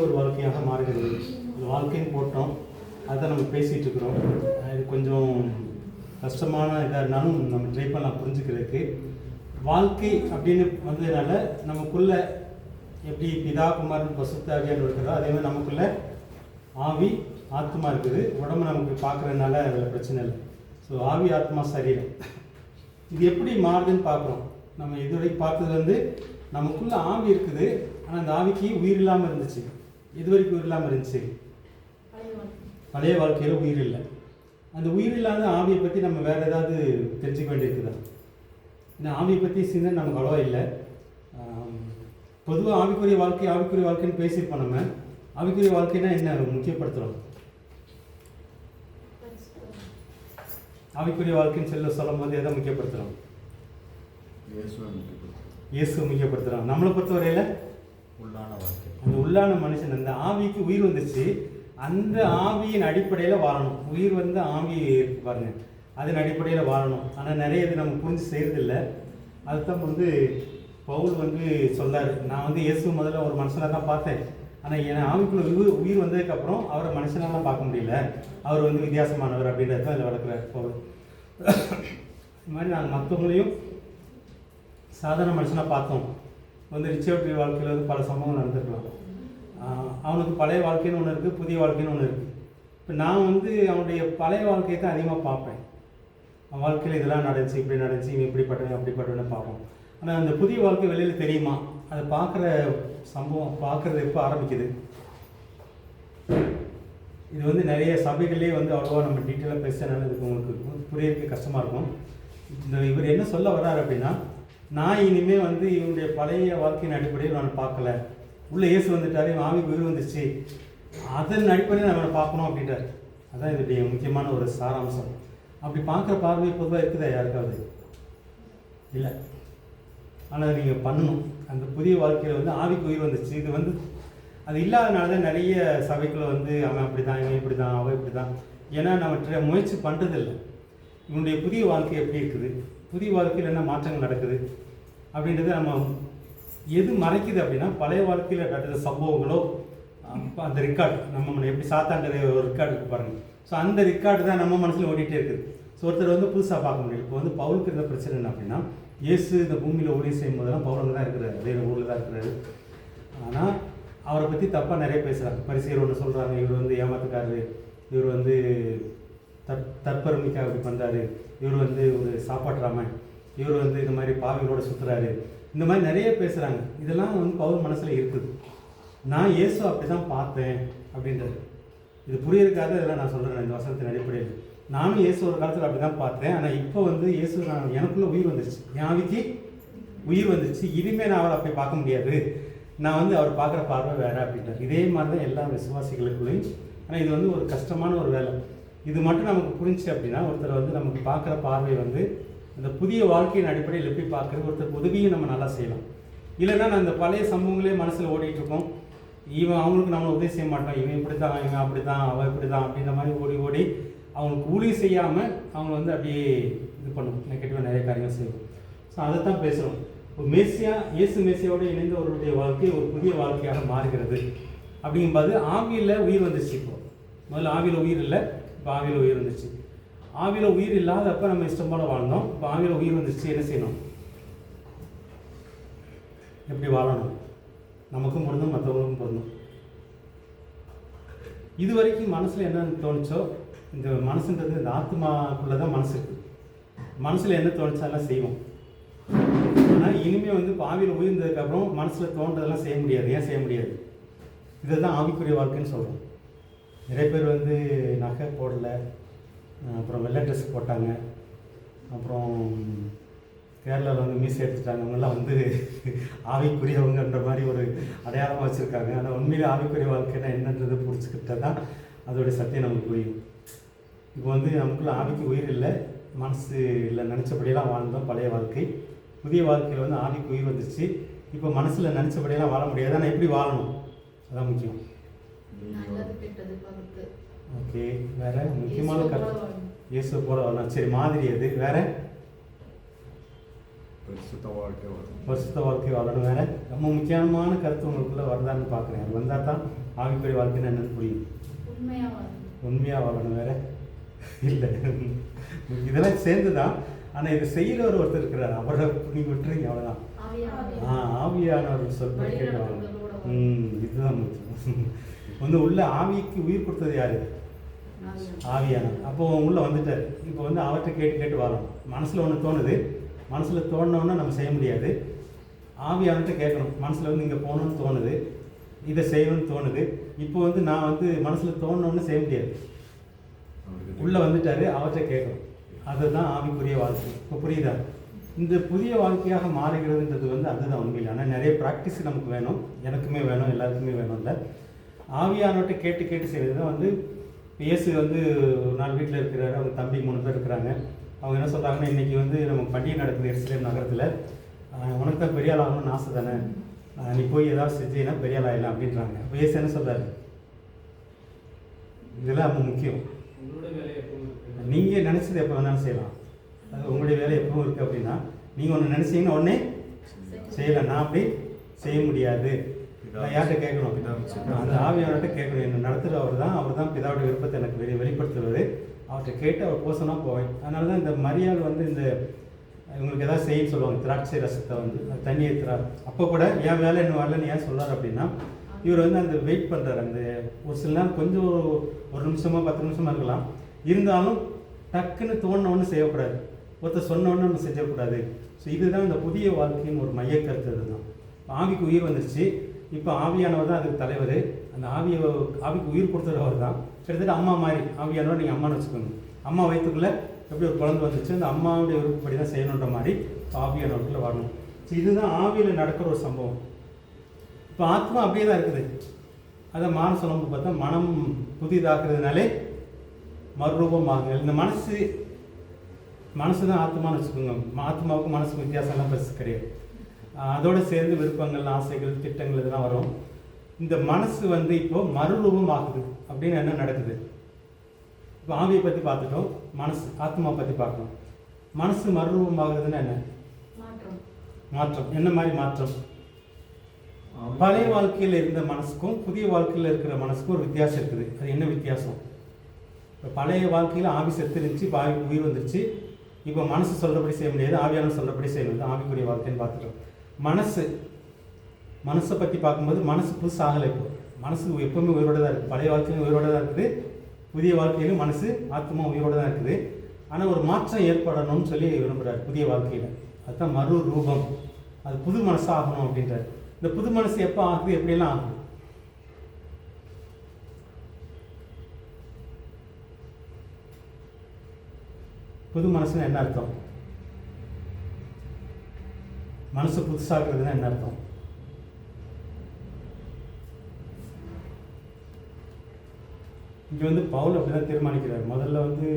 ஒரு வாழ்க்கையாக மாறுகிறது. இந்த வாழ்க்கைன்னு போட்டோம், அதை நம்ம பேசிகிட்டு இருக்கிறோம். இது கொஞ்சம் கஷ்டமான இதாக இருந்தாலும் நம்ம ட்ரை பண்ணலாம் புரிஞ்சுக்கிறதுக்கு. வாழ்க்கை அப்படின்னு வந்ததுனால நமக்குள்ள எப்படி பிதா குமாரன் பசுத்தாவியான்னு இருக்கிறதோ அதே மாதிரி நமக்குள்ள ஆவி ஆத்மா இருக்குது. உடம்பு நமக்கு பார்க்குறதுனால அதில் பிரச்சனை இல்லை. ஸோ ஆவி ஆத்மா சரீரம் இது எப்படி மாறுதுன்னு பார்க்குறோம். நம்ம இதுவரைக்கும் பார்த்தது வந்து நமக்குள்ள ஆவி இருக்குது, ஆனால் அந்த ஆவிக்கு உயிர் இல்லாமல் இருந்துச்சு. இது வரைக்கும் உயிர் இல்லாமல் இருந்துச்சு, பழைய வாழ்க்கையில் உயிர் இல்லை. அந்த உயிர் இல்லாத ஆவியை பற்றி நம்ம வேறு ஏதாவது தெரிஞ்சுக்க வேண்டியிருக்குதா? இந்த ஆவியை பற்றி சிந்தனை நமக்கு அவ்வளோ இல்லை. பொதுவாக ஆவிக்குரிய வாழ்க்கைன்னு பேசியிருப்போம். நம்ம ஆவிக்குரிய வாழ்க்கைனா என்ன முக்கியப்படுத்துகிறோம்? ஆவிக்குரிய வாழ்க்கைன்னு சொல்லும் போது எதை முக்கியப்படுத்துகிறோம்? இயேசு முக்கியப்படுத்துகிறோம். நம்மளை பொறுத்தவரையில் உள்ளான வாழ்க்கை, அந்த உள்ளான மனுஷன், அந்த ஆவிக்கு உயிர் வந்துச்சு, அந்த ஆவியின் அடிப்படையில் வாழணும். உயிர் வந்து ஆவி பாருங்க, அதன் அடிப்படையில் வாழணும். ஆனால் நிறைய இது நம்ம புரிஞ்சு செய்கிறதில்லை. அதுதான் வந்து பவுல் வந்து சொல்லார், நான் வந்து இயேசு முதல்ல ஒரு மனுஷனாக தான் பார்த்தேன், ஆனால் என் ஆவிக்குள்ள உயிர் வந்ததுக்கப்புறம் அவரை மனுஷனாலாம் பார்க்க முடியல, அவர் வந்து வித்தியாசமானவர் அப்படின்றது தான் அதில் வளர்க்குறார் பவுல். இது மாதிரி நாங்கள் மற்றவங்களையும் சாதாரண மனுஷனாக பார்த்தோம். வந்து ரிச்சர்ட் வாழ்க்கையில் வந்து பல சம்பவங்கள் நடந்துருக்கலாம். அவனுக்கு பழைய வாழ்க்கைன்னு ஒன்று இருக்குது, புதிய வாழ்க்கைன்னு ஒன்று இருக்குது. இப்போ நான் வந்து அவனுடைய பழைய வாழ்க்கையை தான் அதிகமாக பார்ப்பேன். அவன் வாழ்க்கையில் இதெல்லாம் நடந்துச்சு, இப்படி நடந்துச்சு, இவன் இப்படிப்பட்டவன் அப்படிப்பட்டவன்னு பார்ப்போம். ஆனால் அந்த புதிய வாழ்க்கை வெளியில் தெரியுமா? அதை பார்க்குற சம்பவம் பார்க்குறது எப்போ ஆரம்பிக்குது? இது வந்து நிறைய சபைகளே வந்து அவ்வளோவா நம்ம டீட்டெயிலாக பேசுகிறனால இதுக்கு உங்களுக்கு புரியறதுக்கு கஷ்டமாக இருக்கும். இவர் என்ன சொல்ல வர்றாரு அப்படின்னா, நான் இனிமேல் வந்து இவனுடைய பழைய வாழ்க்கையின் அடிப்படையில் நான் பார்க்கல, உள்ள இயேசு வந்துட்டார், இவன் ஆவிக்கு உயிர் வந்துச்சு, அதன் அடிப்படையில் நான் அவனை பார்க்கணும் அப்படின்றார். அதான் இதோடைய முக்கியமான ஒரு சாராம்சம். அப்படி பார்க்குற பார்வை பொதுவாக இருக்குதா யாருக்காவது? இல்லை. ஆனால் நீங்கள் பண்ணணும். அந்த புதிய வாழ்க்கையில் வந்து ஆவிக்கு உயிர் வந்துச்சு, இது வந்து அது இல்லாதனால தான் நிறைய சபைக்குள்ள வந்து அவன் அப்படி தான், இவன் இப்படி தான், அவன் இப்படி தான். ஏன்னா நம்ம முயற்சி பண்ணுறதில்லை. இவனுடைய புதிய வாழ்க்கை எப்படி இருக்குது, புதிய வாழ்க்கையில் என்ன மாற்றங்கள் நடக்குது அப்படின்றது நம்ம எது மறைக்குது அப்படின்னா, பழைய வாழ்க்கையில் நடந்த சம்பவங்களோ அந்த ரெக்கார்டு, நம்ம எப்படி சாத்தாண்ட ஒரு ரெக்கார்டு இருக்குது பாருங்கள். ஸோ அந்த ரெக்கார்டு தான் நம்ம மனசில் ஓடிட்டே இருக்குது. ஸோ ஒருத்தர் வந்து புதுசாக பார்க்க முடியும். இப்போ வந்து பவுலுக்கு இருந்த பிரச்சனை என்ன அப்படின்னா, இயேசு இந்த பூமியில் ஊழியம் செய்யும் போதெல்லாம் பவுல் அங்கே தான் இருக்கிறாரு, அதே ஊரில் தான் இருக்கிறாரு. ஆனால் அவரை பற்றி தப்பாக நிறைய பேசுகிறாங்க. பரிசேயர் ஒன்று சொல்கிறாங்க, இவர் வந்து ஏமாத்துக்காரு, இவர் வந்து தற்பெருமைக்காக இப்படி பண்ணுறாரு, இவர் வந்து ஒரு சாப்பாட்டுறாமன், இவர் வந்து இந்த மாதிரி பாவிகளோட சுற்றுறாரு, இந்த மாதிரி நிறைய பேசுகிறாங்க. இதெல்லாம் வந்து பவுல் மனசில் இருக்குது. நான் இயேசு அப்படி தான் பார்த்தேன் அப்படின்றது. இது புரியறதுக்காக இதெல்லாம் நான் சொல்கிறேன். இந்த வசனத்தின் அடிப்படையில் நானும் இயேசு ஒரு காலத்தில் அப்படி தான் பார்த்தேன், ஆனால் இப்போ வந்து இயேசு எனக்குள்ளே உயிர் வந்துருச்சு, என் ஆவிக்கு உயிர் வந்துருச்சு, இனிமேல் நான் அவரை அப்படி பார்க்க முடியாது, நான் வந்து அவர் பார்க்குற பார்வை வேறு அப்படின்றார். இதே மாதிரி தான் எல்லா விசுவாசிகளுக்குள்ளேயும். ஆனால் இது வந்து ஒரு கஷ்டமான ஒரு வேலை. இது மட்டும் நமக்கு புரிஞ்சு அப்படின்னா, ஒருத்தர் வந்து நமக்கு பார்க்குற பார்வை வந்து அந்த புதிய வாழ்க்கையின் அடிப்படையில் எப்படி பார்க்குறது, ஒருத்தருக்கு உதவியும் நம்ம நல்லா செய்யலாம். இல்லைன்னா நான் அந்த பழைய சம்பவங்களே மனசில் ஓடிட்டுருக்கோம், இவன் அவங்களுக்கு நம்மளை உதவி செய்ய மாட்டோம், இவன் இப்படி தான், இவன் அப்படி தான், அவன் இப்படி தான் அப்படின்ற மாதிரி ஓடி அவங்களுக்கு ஊழியம் செய்யாமல் அவங்க வந்து அப்படியே இது பண்ணும், நெகட்டிவாக நிறைய காரியங்கள் செய்வோம். ஸோ அதை தான் பேசுகிறோம். ஒரு இயேசு மேசியாவோடு இணைந்த ஒருவருடைய வாழ்க்கை ஒரு புதிய வாழ்க்கையாக மாறுகிறது. அப்படிங்கும்போது ஆவியில் உயிர் வந்துச்சு. இப்போ முதல்ல ஆவியில் உயிர் இல்லை, இப்போ ஆவியில் உயிர் வந்துச்சு. ஆவியில் உயிர் இல்லாதப்போ நம்ம இஷ்டம் போல வாழ்ந்தோம். இப்போ ஆவியில் உயிர் வந்துச்சு, என்ன செய்யணும், எப்படி வாழணும், நமக்கும் பொருந்தும் மற்றவங்களுக்கும் பொருந்தும். இது வரைக்கும் மனசில் என்ன தோணுச்சோ, இந்த மனசுன்றது இந்த ஆத்மாக்குள்ளே தான் மனசு இருக்குது. மனசில் என்ன தோணுச்சாலாம் செய்வோம். ஆனால் இனிமேல் வந்து ஆவியில் உயிர்ந்ததுக்கப்புறம் மனசில் தோன்றதெல்லாம் செய்ய முடியாது. ஏன் செய்ய முடியாது? இதை தான் ஆவிக்குரிய வாழ்க்கைன்னு சொல்கிறோம். நிறைய பேர் வந்து நகை போடலை, அப்புறம் வெள்ளை ட்ரெஸ் போட்டாங்க, அப்புறம் கேரளாவில் வந்து மீசை எடுத்துட்டாங்க, அவங்கெல்லாம் வந்து ஆவிக்குரியவங்கன்ற மாதிரி ஒரு அடையாளமாக வச்சுருக்காங்க. ஆனால் உண்மையிலே ஆவிக்குரிய வாழ்க்கைன்னா என்னன்றது புரிச்சுக்கிட்ட தான் அதோடைய சத்தியம் நமக்கு புரியும். இப்போ வந்து நமக்குள்ள ஆவிக்கு உயிர் இல்லை, மனசு இல்லை, நினச்சபடியெல்லாம் வாழ்ந்தோம் பழைய வாழ்க்கை. புதிய வாழ்க்கையில் வந்து ஆவிக்கு உயிர் வந்துச்சு. இப்போ மனசில் நினச்சபடியெல்லாம் வாழ முடியாது. ஆனால் எப்படி வாழணும், அதான் முக்கியம். ஓகே, வேற முக்கியமான கருத்து இயேசு போல வரணும். சரி, மாதிரி அது வேற பரிசுத்த வாழ்க்கை வாழணும். வேற ரொம்ப முக்கியமான கருத்து உங்களுக்குள்ள வருதான்னு பார்க்குறேன். அது வந்தால் தான் ஆவிக்குரிய வாழ்க்கைன்னு என்னன்னு புரியும். உண்மையாக வாழணும். வேற இல்லை, இதெல்லாம் சேர்ந்து தான். ஆனால் இதை செய்கிறவர் ஒருத்தர் இருக்கிறார், அவரை நீங்கள் விட்டுறீங்க, அவ்வளோதான். ஆவியானவர் சொல்படி கேட்கலாம். இதுதான் முக்கியம். வந்து உள்ள ஆவிக்கு உயிர் கொடுத்தது யாரு? ஆவியானவர். அப்போ உள்ளே வந்துட்டார். இப்போ வந்து அவர்கிட்ட கேட்டு கேட்டு வாழணும். மனசில் ஒன்று தோணுது, மனசில் தோணுனோன்னா நம்ம செய்ய முடியாது. ஆவியானவர்கிட்ட கேட்கணும். மனசில் வந்து இங்கே போகணுன்னு தோணுது, இதை செய்யணும்னு தோணுது. இப்போ வந்து நான் வந்து மனசில் தோணுன்னு செய்ய முடியாது. உள்ளே வந்துட்டாரு, அவர்கிட்ட கேட்கணும். அதுதான் ஆவிக்குரிய வாழ்க்கை. இப்போ புரியுதா? இந்த புதிய வாழ்க்கையாக மாறுகிறதுன்றது வந்து அதுதான் உண்மையில். ஆனால் நிறைய ப்ராக்டிஸ் நமக்கு வேணும், எனக்குமே வேணும், எல்லாருக்குமே வேணும். இல்லை, ஆவியானவர்கிட்ட கேட்டு கேட்டு செய்கிறது தான் வந்து. இயேசு வந்து ஒரு நாள் வீட்டில் இருக்கிறாரு, அவங்க தம்பி 3 பேர் இருக்கிறாங்க. அவங்க என்ன சொல்கிறாங்கன்னா, இன்றைக்கி வந்து நம்ம பண்டிகை நடக்குது எருசலேம் நகரத்தில், உனக்கு தான் பெரிய ஆள் ஆகணும்னு ஆசை தானே, நீ போய் ஏதாவது செஞ்சீங்கன்னா பெரிய ஆள் ஆகிடலாம் அப்படின்றாங்க. அப்போ இயேசு என்ன சொல்கிறாரு? இதெல்லாம் ரொம்ப முக்கியம். நீங்கள் நினச்சது எப்போ வேணாலும் செய்யலாம். அது உங்களுடைய வேலை எப்பவும் இருக்குது. அப்படின்னா நீங்கள் ஒன்று நினச்சிங்கன்னா உடனே செய்யலாம். நான் அப்படி செய்ய முடியாது. நான் யார்கிட்ட கேட்கணும்? அந்த ஆவியானவர்கிட்ட கேட்கணும். என்ன நடத்துகிற அவர் தான் பிதாவுடைய விருப்பத்தை எனக்கு வெளிப்படுத்துவது. அவர்கிட்ட கேட்டு அவர் போசனா போவேன். அதனால தான் இந்த மரியாள் வந்து இந்த இவங்களுக்கு எதாவது செய்ய சொல்லுவாங்க, திராட்சை ரசத்தை வந்து தண்ணி ஏற்றுறாரு. அப்போ கூட என் வேலை என்ன வரலன்னு ஏன் சொல்லார் அப்படின்னா, இவர் வந்து அந்த வெயிட் பண்ணுறாரு. அந்த ஒரு சில நேரம் கொஞ்சம் ஒரு நிமிஷமோ 10 நிமிஷமாக இருக்கலாம், இருந்தாலும் டக்குன்னு தோணுன்னு செய்யக்கூடாது, ஒருத்தர் சொன்னோன்னு நம்ம செஞ்சக்கூடாது. ஸோ இதுதான் இந்த புதிய வாழ்க்கையின் ஒரு மைய கருத்து. அதுதான் ஆவிக்கு உயிர் வந்துருச்சு. இப்போ ஆவியானவர் தான் அதுக்கு தலைவர். அந்த ஆவிக்கு உயிர் கொடுத்தவர் தான். கிட்டத்தட்ட அம்மா மாதிரி ஆவியானவர் நீங்கள் அம்மான்னு வச்சுக்கோங்க. அம்மா வயிற்றுக்குள்ளே எப்படி ஒரு குழந்தை வந்துச்சு, அந்த அம்மாவுடைய விருப்பப்படி தான் செய்யணுன்ற மாதிரி ஆவியானவர்களை வரணும். ஸோ இதுதான் ஆவியில் நடக்கிற ஒரு சம்பவம். இப்போ ஆத்மா அப்படியே தான் இருக்குது. அதை மான சொல்லும்போது பார்த்தா மனம் புதிதாக்குறதுனாலே மறுரூபமாகுங்க. இந்த மனசு தான் ஆத்மான்னு வச்சுக்கோங்க. ஆத்மாவுக்கும் மனசுக்கு வித்தியாசம்லாம் பெருசு கிடையாது. அதோடு சேர்ந்து விருப்பங்கள், ஆசைகள், திட்டங்கள் இதெல்லாம் வரும். இந்த மனசு வந்து இப்போது மறுரூபம் ஆகுது. அப்படின்னு என்ன நடக்குது? இப்போ ஆவியை பற்றி பார்த்துட்டோம், மனசு ஆத்மாவை பற்றி பார்க்கணும். மனசு மறுரூபம் ஆகுதுன்னா என்ன மாற்றம்? என்ன மாதிரி மாற்றம்? பழைய வாழ்க்கையில் இருந்த மனசுக்கும் புதிய வாழ்க்கையில் இருக்கிற மனசுக்கும் ஒரு வித்தியாசம் இருக்குது. அது என்ன வித்தியாசம்? இப்போ பழைய வாழ்க்கையில் ஆவி செத்து இருந்துச்சு, இப்போ ஆவிக்கு உயிர் வந்துருச்சு. இப்போ மனசு சொல்கிறபடி செய்ய முடியாது, ஆவியான சொல்கிறபடி செய்யணும். ஆவிக்குரிய வாழ்க்கைன்னு பார்த்துட்டோம். மனசை பற்றி பார்க்கும்போது மனசு புதுசு ஆகலை. இப்போ மனசு எப்போவுமே உயிரோடு தான் இருக்குது. பழைய வாழ்க்கையிலும் உயிரோடு தான் இருக்குது, புதிய வாழ்க்கையிலும் மனசு ஆத்மா உயிரோடு தான் இருக்குது. ஆனால் ஒரு மாற்றம் ஏற்படணும்னு சொல்லி விரும்புகிறார் புதிய வாழ்க்கையில். அதுதான் மறு ரூபம். அது புது மனசாக ஆகணும் அப்படின்றார். இந்த புது மனசு எப்போ ஆகுது, எப்படியெல்லாம் ஆகுது? புது மனசுன்னு என்ன அர்த்தம்? மனசு புதுசாகிறதுன்னா என்ன அர்த்தம்? இங்கே வந்து பவுல் அப்படி தான் தீர்மானிக்கிறார். முதல்ல வந்து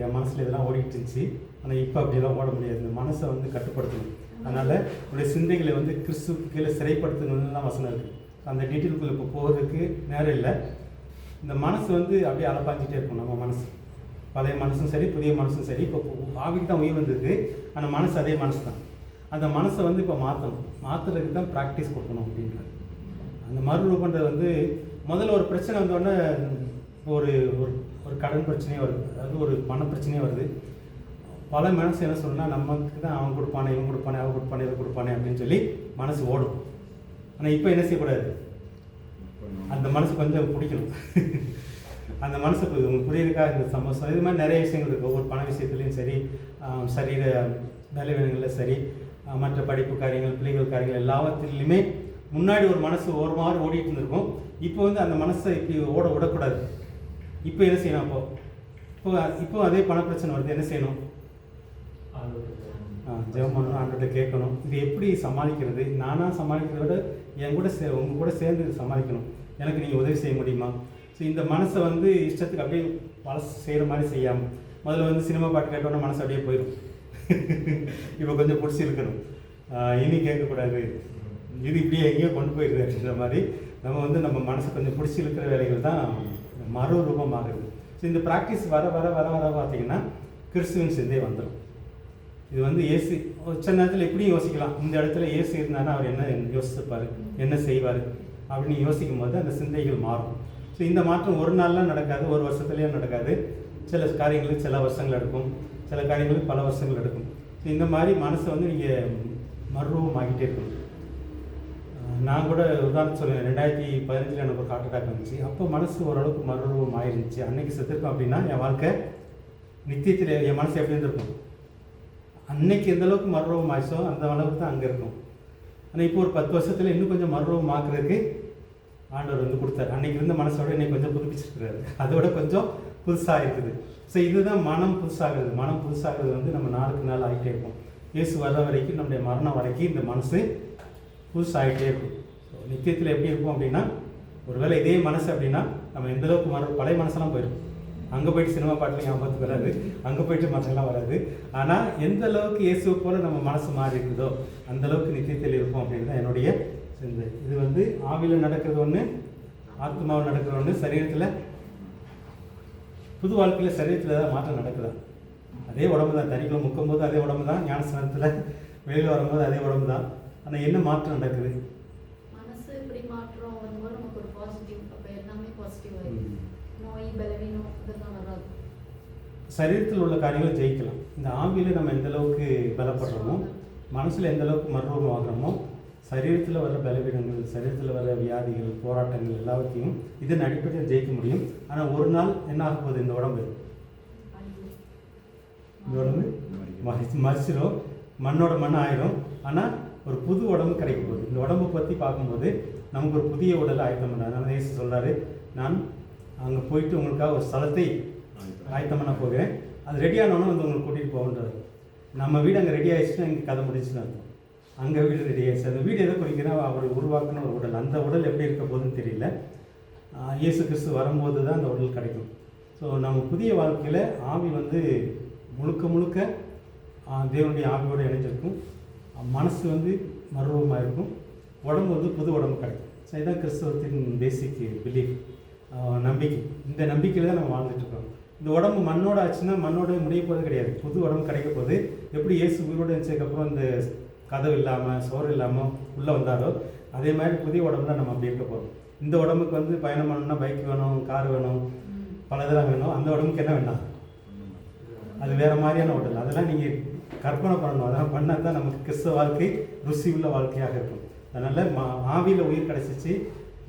என் மனசில் இதெல்லாம் ஓடிட்டு இருந்துச்சு, ஆனால் இப்போ அப்படியெல்லாம் ஓட முடியாது. இந்த மனசை வந்து கட்டுப்படுத்தணும். அதனால் உடைய சிந்தைகளை வந்து கிறிஸ்துவுக்கு கீழே சிறைப்படுத்தணும்னு தான் வசனம் இருக்குது. அந்த டீட்டெயிலுக்குள்ளே இப்போ போகிறதுக்கு நேரம் இல்லை. இந்த மனசு வந்து அப்படியே அலப்பாஞ்சிட்டே இருக்கும். நம்ம மனசு பழைய மனசும் சரி, புதிய மனசும் சரி. இப்போ ஆவிக்கு தான் உயிர் வந்தது, ஆனால் மனசு அதே மனசு தான். அந்த மனசை வந்து இப்போ மாற்றுறதுக்கு தான் ப்ராக்டிஸ் கொடுக்கணும் அப்படின்றது. அந்த மறுரூபன்றது வந்து முதல்ல ஒரு பிரச்சனை வந்தோடனே ஒரு ஒரு கடன் பிரச்சனையே வருது, அதாவது ஒரு பண பிரச்சனையே வருது. பல மனசு என்ன சொல்லணும்னா, நமக்கு தான் அவன் கொடுப்பானே, இவன் கொடுப்பானே, அவன் கொடுப்பானே, இவன் கொடுப்பானே அப்படின்னு சொல்லி மனசு ஓடும். ஆனால் இப்போ என்ன செய்யக்கூடாது? அந்த மனசு கொஞ்சம் பிடிக்கணும். அந்த மனசு உங்களுக்கு புரியுதுக்காக இந்த சமோசம் இது மாதிரி நிறைய விஷயங்கள் இருக்குது. ஒவ்வொரு பண விஷயத்துலையும் சரி, சரீர வேலைகளில் சரி, மற்ற படிப்பு காரியங்கள், பிள்ளைகள் காரியங்கள் எல்லாவற்றிலையுமே முன்னாடி ஒரு மனசு ஒரு மாதிரி ஓடிட்டு இருந்திருக்கும். இப்போ வந்து அந்த மனசை இப்படி ஓட விடக்கூடாது. இப்போ என்ன செய்யணும்? இப்போ அதே பண பிரச்சனை வருது, என்ன செய்யணும்? ஜெபம் பண்ணணும், ஆண்டவர்கிட்ட கேட்கணும். இது எப்படி சமாளிக்கிறது? நானாக சமாளிக்கிறத விட என் கூட உங்கள் கூட சேர்ந்து இது சமாளிக்கணும். எனக்கு நீங்கள் உதவி செய்ய முடியுமா? ஸோ இந்த மனசை வந்து இஷ்டத்துக்கு அப்படியே பழசு செய்கிற மாதிரி செய்யாமல், முதல்ல வந்து சினிமா பாட்டு கேட்டோன்னா மனசு அப்படியே போயிடும். இப்போ கொஞ்சம் பிடிச்சி இருக்கணும், இனி கேட்கக்கூடாது, இது இப்படியே எங்கேயோ கொண்டு போயிடுது அப்படின்ற மாதிரி நம்ம வந்து நம்ம மனசு கொஞ்சம் பிடிச்சி இருக்கிற வேலைகள் தான் மறு ரூபமாகுது. ஸோ இந்த ப்ராக்டிஸ் வர வர வர வர பார்த்திங்கன்னா கிறிஸ்துவின் சிந்தை வந்துடும். இது வந்து சில நேரத்தில் எப்படியும் யோசிக்கலாம், இந்த இடத்துல இயேசு இருந்தாருன்னா அவர் என்ன யோசிச்சிருப்பார், என்ன செய்வார் அப்படின்னு யோசிக்கும் போது அந்த சிந்தைகள் மாறும். ஸோ இந்த மாற்றம் ஒரு நாள்லாம் நடக்காது, ஒரு வருஷத்துலேயும் நடக்காது. சில காரியங்களுக்கு சில வருஷங்கள் எடுக்கும், சில காரியங்களுக்கு பல வருஷங்கள் எடுக்கும். ஸோ இந்த மாதிரி மனசை வந்து நீங்கள் மறுரூபம் ஆகிட்டே இருக்கணும். நான் கூட உதாரணம் சொல்லுவேன், 2015 எனக்கு ஒரு ஹார்ட் அட்டாக் வந்துச்சு. அப்போ மனசு ஓரளவுக்கு மறுரூபம் ஆயிருந்துச்சு. அன்னைக்கு செத்துருக்கோம் அப்படின்னா என் வாழ்க்கை நித்தியத்தில் என் மனசு எப்படி இருந்திருக்கும். அன்னைக்கு எந்த அளவுக்கு மறுரூபம் ஆயிடுச்சோ அந்த அளவுக்கு தான் அங்கே இருக்கும். ஆனால் இப்போ ஒரு 10 வருஷத்தில் இன்னும் கொஞ்சம் மறுரூபம் ஆக்குறதுக்கு ஆண்டவர் வந்து கொடுத்தாரு. அன்னைக்கு இருந்த மனசோட இன்னைக்கு கொஞ்சம் புதுப்பிச்சிருக்கிறாரு, அதோட கொஞ்சம் புதுசாக இருக்குது. ஸோ இதுதான் மனம் புதுசாகிறது. மனம் புதுசாகிறது வந்து நம்ம நாளுக்கு நாள் ஆகிட்டே இருக்கும். இயேசு வர்ற வரைக்கும், நம்முடைய மரணம் வரைக்கும் இந்த மனசு புதுசாகிட்டே இருக்கும். ஸோ நித்தியத்தில் எப்படி இருக்கும் அப்படின்னா, ஒருவேளை இதே மனசு அப்படின்னா நம்ம எந்தளவுக்கு பழைய மனசெல்லாம் போயிடும். அங்கே போயிட்டு சினிமா பாட்டில் ஞாபகத்துக்கு வராது, அங்கே போயிட்டு மற்றெல்லாம் வராது. ஆனால் எந்த அளவுக்கு இயேசுவை போல நம்ம மனசு மாறி இருக்குதோ அந்தளவுக்கு நித்தியத்தில் இருக்கும் அப்படின்னு தான் என்னுடைய சிந்தை. இது வந்து ஆவியில் நடக்கிறது ஒன்று, ஆத்மாவில் நடக்கிற ஒன்று. சரீரத்தில் புது வாழ்க்கையில் சரீரத்தில் தான் மாற்றம் நடக்குதா, அதே உடம்பு தான். தனிக்குள்ள முக்கும் போது அதே உடம்பு தான், ஞானஸ்நானத்தில் வெளியில் வரும்போது அதே உடம்பு தான். ஆனால் என்ன மாற்றம் நடக்குது? மனசு இப்படி மாற்றம் வரும்போது நமக்கு ஒரு பாசிட்டிவ், அப்போ எல்லாமே பாசிட்டிவ் ஆகிடும். நோய் பலவீனம் இதெல்லாம் வராது. சரீரத்தில் உள்ள காரியங்களை ஜெயிக்கலாம். இந்த ஆவியில் நம்ம எந்த அளவுக்கு பலப்படுறோமோ, மனசில் எந்த அளவுக்கு மறுரூபம் ஆகிறோமோ, சரீரத்தில் வர பலவீனங்கள், சரீரத்தில் வர வியாதிகள், போராட்டங்கள் எல்லாத்தையும் இதன் அடிப்படையில் ஜெயிக்க முடியும். ஆனால் ஒரு நாள் என்ன ஆக போகுது, இந்த உடம்பு மறிச்சிடும், மண்ணோட மண் ஆயிரும். ஆனால் ஒரு புது உடம்பு கிடைக்க போகுது. இந்த உடம்பை பற்றி பார்க்கும்போது நமக்கு ஒரு புதிய உடலை ஆயத்தம் பண்ணார். அதனால இயேசு சொல்கிறாரு, நான் அங்கே போயிட்டு உங்களுக்காக ஒரு ஸ்தலத்தை ஆயத்தம் பண்ண போகிறேன், அது ரெடியானவனும் வந்து உங்களுக்கு கூட்டிகிட்டு போகன்றாரு. நம்ம வீடு அங்கே ரெடி ஆகிடுச்சுன்னா இங்கே கதை முடிச்சுன்னு அர்த்தம். அங்கே வீடு ரெடி ஆகிடுச்சு. அந்த வீடு எதை குறிக்கிறா, அவர் உருவாக்குன ஒரு உடல். அந்த உடல் எப்படி இருக்க போகுதுன்னு தெரியல. இயேசு கிறிஸ்து வரும்போது தான் அந்த உடல் கிடைக்கும். ஸோ நம்ம புதிய வாழ்க்கையில் ஆவி வந்து முழுக்க முழுக்க தேவனுடைய ஆவியோடு இணைஞ்சிருக்கும். மனசு வந்து மறுரூபமாக இருக்கும், உடம்பு வந்து புது உடம்பு கிடைக்கும். ஸோ இதுதான் கிறிஸ்தவத்தின் பேசிக் பிலீஃப், நம்பிக்கை. இந்த நம்பிக்கையில் தான் நம்ம வாழ்ந்துட்டுருக்கோம். இந்த உடம்பு மண்ணோட ஆச்சுன்னா மண்ணோட முடிய போது கிடையாது, புது உடம்பு கிடைக்க போது. எப்படி இயேசு உயிரோடு இருந்ததுக்கப்புறம் இந்த கதவு இல்லாமல் சோறு இல்லாமல் உள்ளே வந்தாரோ அதே மாதிரி புதிய உடம்பு தான் நம்ம அப்படி இருக்க போகிறோம். இந்த உடம்புக்கு வந்து பயணம் பண்ணணும்னா பைக் வேணும், கார் வேணும், பல இதெல்லாம் வேணும். அந்த உடம்புக்கு என்ன வேண்டாம், அது வேறு மாதிரியான உடல். அதெல்லாம் நீங்கள் கற்பனை பண்ணணும். அதெல்லாம் பண்ணால் தான் நமக்கு கிறிஸ்தவ வாழ்க்கை ருசி உள்ள வாழ்க்கையாக இருக்கும். அதனால் ஆவியில் உயிர் கிடச்சிச்சு.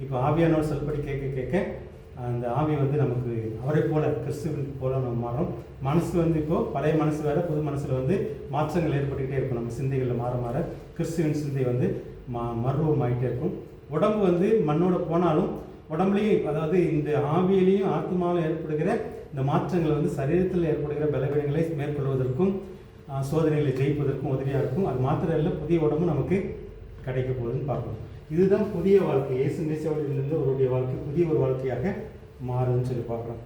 இப்போ ஆவியானோட சொல்படி கேட்க கேட்க அந்த ஆவி வந்து நமக்கு அவரை போல, கிறிஸ்துவின் போல நம்ம மாறும். மனசு வந்து இப்போது பழைய மனசு வேறு, புது மனசில் வந்து மாற்றங்கள் ஏற்பட்டுக்கிட்டே இருக்கும். நம்ம சிந்தைகளில் மாற மாற கிறிஸ்துவின் சிந்தை வந்து மறுரூபமாகிட்டே இருக்கும். உடம்பு வந்து மண்ணோட போனாலும் உடம்புலையும், அதாவது இந்த ஆவியிலையும் ஆத்மாவிலும் ஏற்படுகிற இந்த மாற்றங்கள் வந்து சரீரத்தில் ஏற்படுகிற பலவீனங்களை மேற்கொள்வதற்கும் சோதனைகளை ஜெயிப்பதற்கும் உதவியாக இருக்கும். அது மாத்திரம் இல்லை, புதிய உடம்பு நமக்கு கிடைக்க போகுதுன்னு பார்க்கணும். இதுதான் புதிய வாழ்க்கை. இயேசு மேசியாவிலிருந்து அவருடைய வாழ்க்கை புதிய ஒரு வாழ்க்கையாக மாறுதுன்னு சொல்லி பார்க்குறோம்.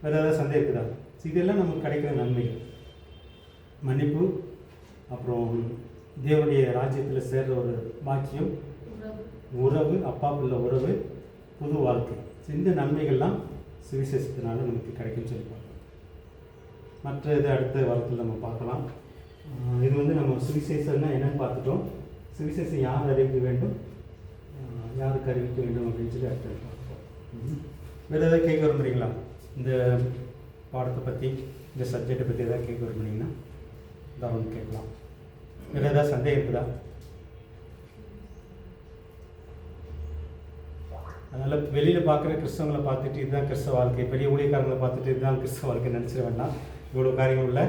வேறு ஏதாவது சந்தேகம் இருக்குதா? இதெல்லாம் நமக்கு கிடைக்கிற நன்மைகள், மன்னிப்பு, அப்புறம் தேவனுடைய ராஜ்யத்தில் சேர்ற ஒரு பாக்கியம், உறவு, அப்பாவுள்ள உறவு, புது வாழ்க்கை. இந்த நன்மைகள்லாம் சுவிசேஷத்தினால நமக்கு கிடைக்கும்னு சொல்லி பார்க்கலாம். மற்ற இது அடுத்த வாரத்தில் நம்ம பார்க்கலாம். இது வந்து நம்ம சுவிசேஷம்னா என்னென்னு பார்த்துட்டோம். சுவிசேஷம் யார் அறிவிக்க வேண்டும், யாருக்கு அறிவிக்க வேண்டும் அப்படின்னு சொல்லி அடுத்த பார்ப்போம். வேறு எதாவது கேட்க விரும்புகிறீங்களா? இந்த பாடத்தை பற்றி, இந்த சப்ஜெக்டை பற்றி எதாவது கேட்க விரும்புனீங்கன்னா தாராளமாக கேட்கலாம். வேறு ஏதாவது சந்தேகம் இருக்குதா? அதனால் வெளியில் பார்க்குற கிறிஸ்தவங்களை பார்த்துட்டு இதுதான் கிறிஸ்தவ வாழ்க்கை, பெரிய ஊழியக்காரங்களை பார்த்துட்டு இதுதான் கிறிஸ்தவ வாழ்க்கை நினச்சிட வேண்டாம். இவ்வளோ காரியங்கள் உள்ள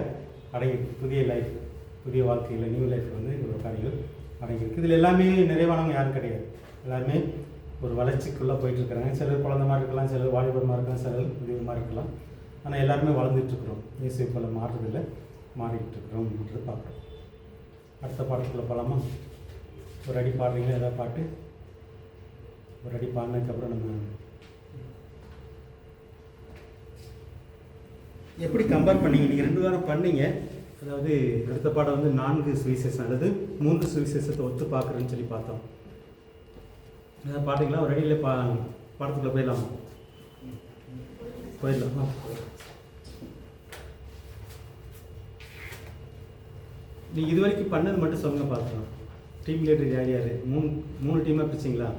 அடங்கி புதிய லைஃப், புதிய வாழ்க்கையில் நியூ லைஃப் வந்து இவ்வளோ காரியங்கள் அடங்கியிருக்கு. இதில் எல்லாமே நிறைவானவங்க யாரும் கிடையாது. எல்லாருமே ஒரு வளர்ச்சிக்குள்ளே போயிட்டுருக்குறாங்க. சிலர் குழந்த மாதிரி இருக்கலாம், சிலர் வாலிபரமாக இருக்கலாம், சிலர் முதியமாக இருக்கலாம். ஆனால் எல்லாருமே வளர்ந்துட்டுருக்குறோம். இயேசு போல் மாறுறதில்லை, மாறிக்கிட்டு இருக்கிறோம்ன்றது பார்க்குறோம். அடுத்த பாடத்துக்குள்ளே போகலாமா? ஒரு அடி பாடுறீங்களா? ஏதாவது பாட்டு ஒரு அடி பாடினதுக்கப்புறம் நம்ம எப்படி கம்பேர் பண்ணீங்க? நீங்கள் 2 வாரம் பண்ணீங்க. அதாவது அடுத்த பாடம் வந்து 4 சுவிசேஷம் அல்லது 3 சுவிசேஷத்தை ஒத்து பார்க்குறேன்னு சொல்லி பார்த்தோம். ஏதாவது பாட்டிங்களா? ஒரு அடியில் பாடத்துக்குள்ளே போயிடலாமா? நீங்கள் இது வரைக்கும் பண்ணது மட்டும் சொல்லுங்க பார்க்கலாம். டீம் லீடர் யார் யார்? மூணு டீமாக பிரிச்சிங்களா?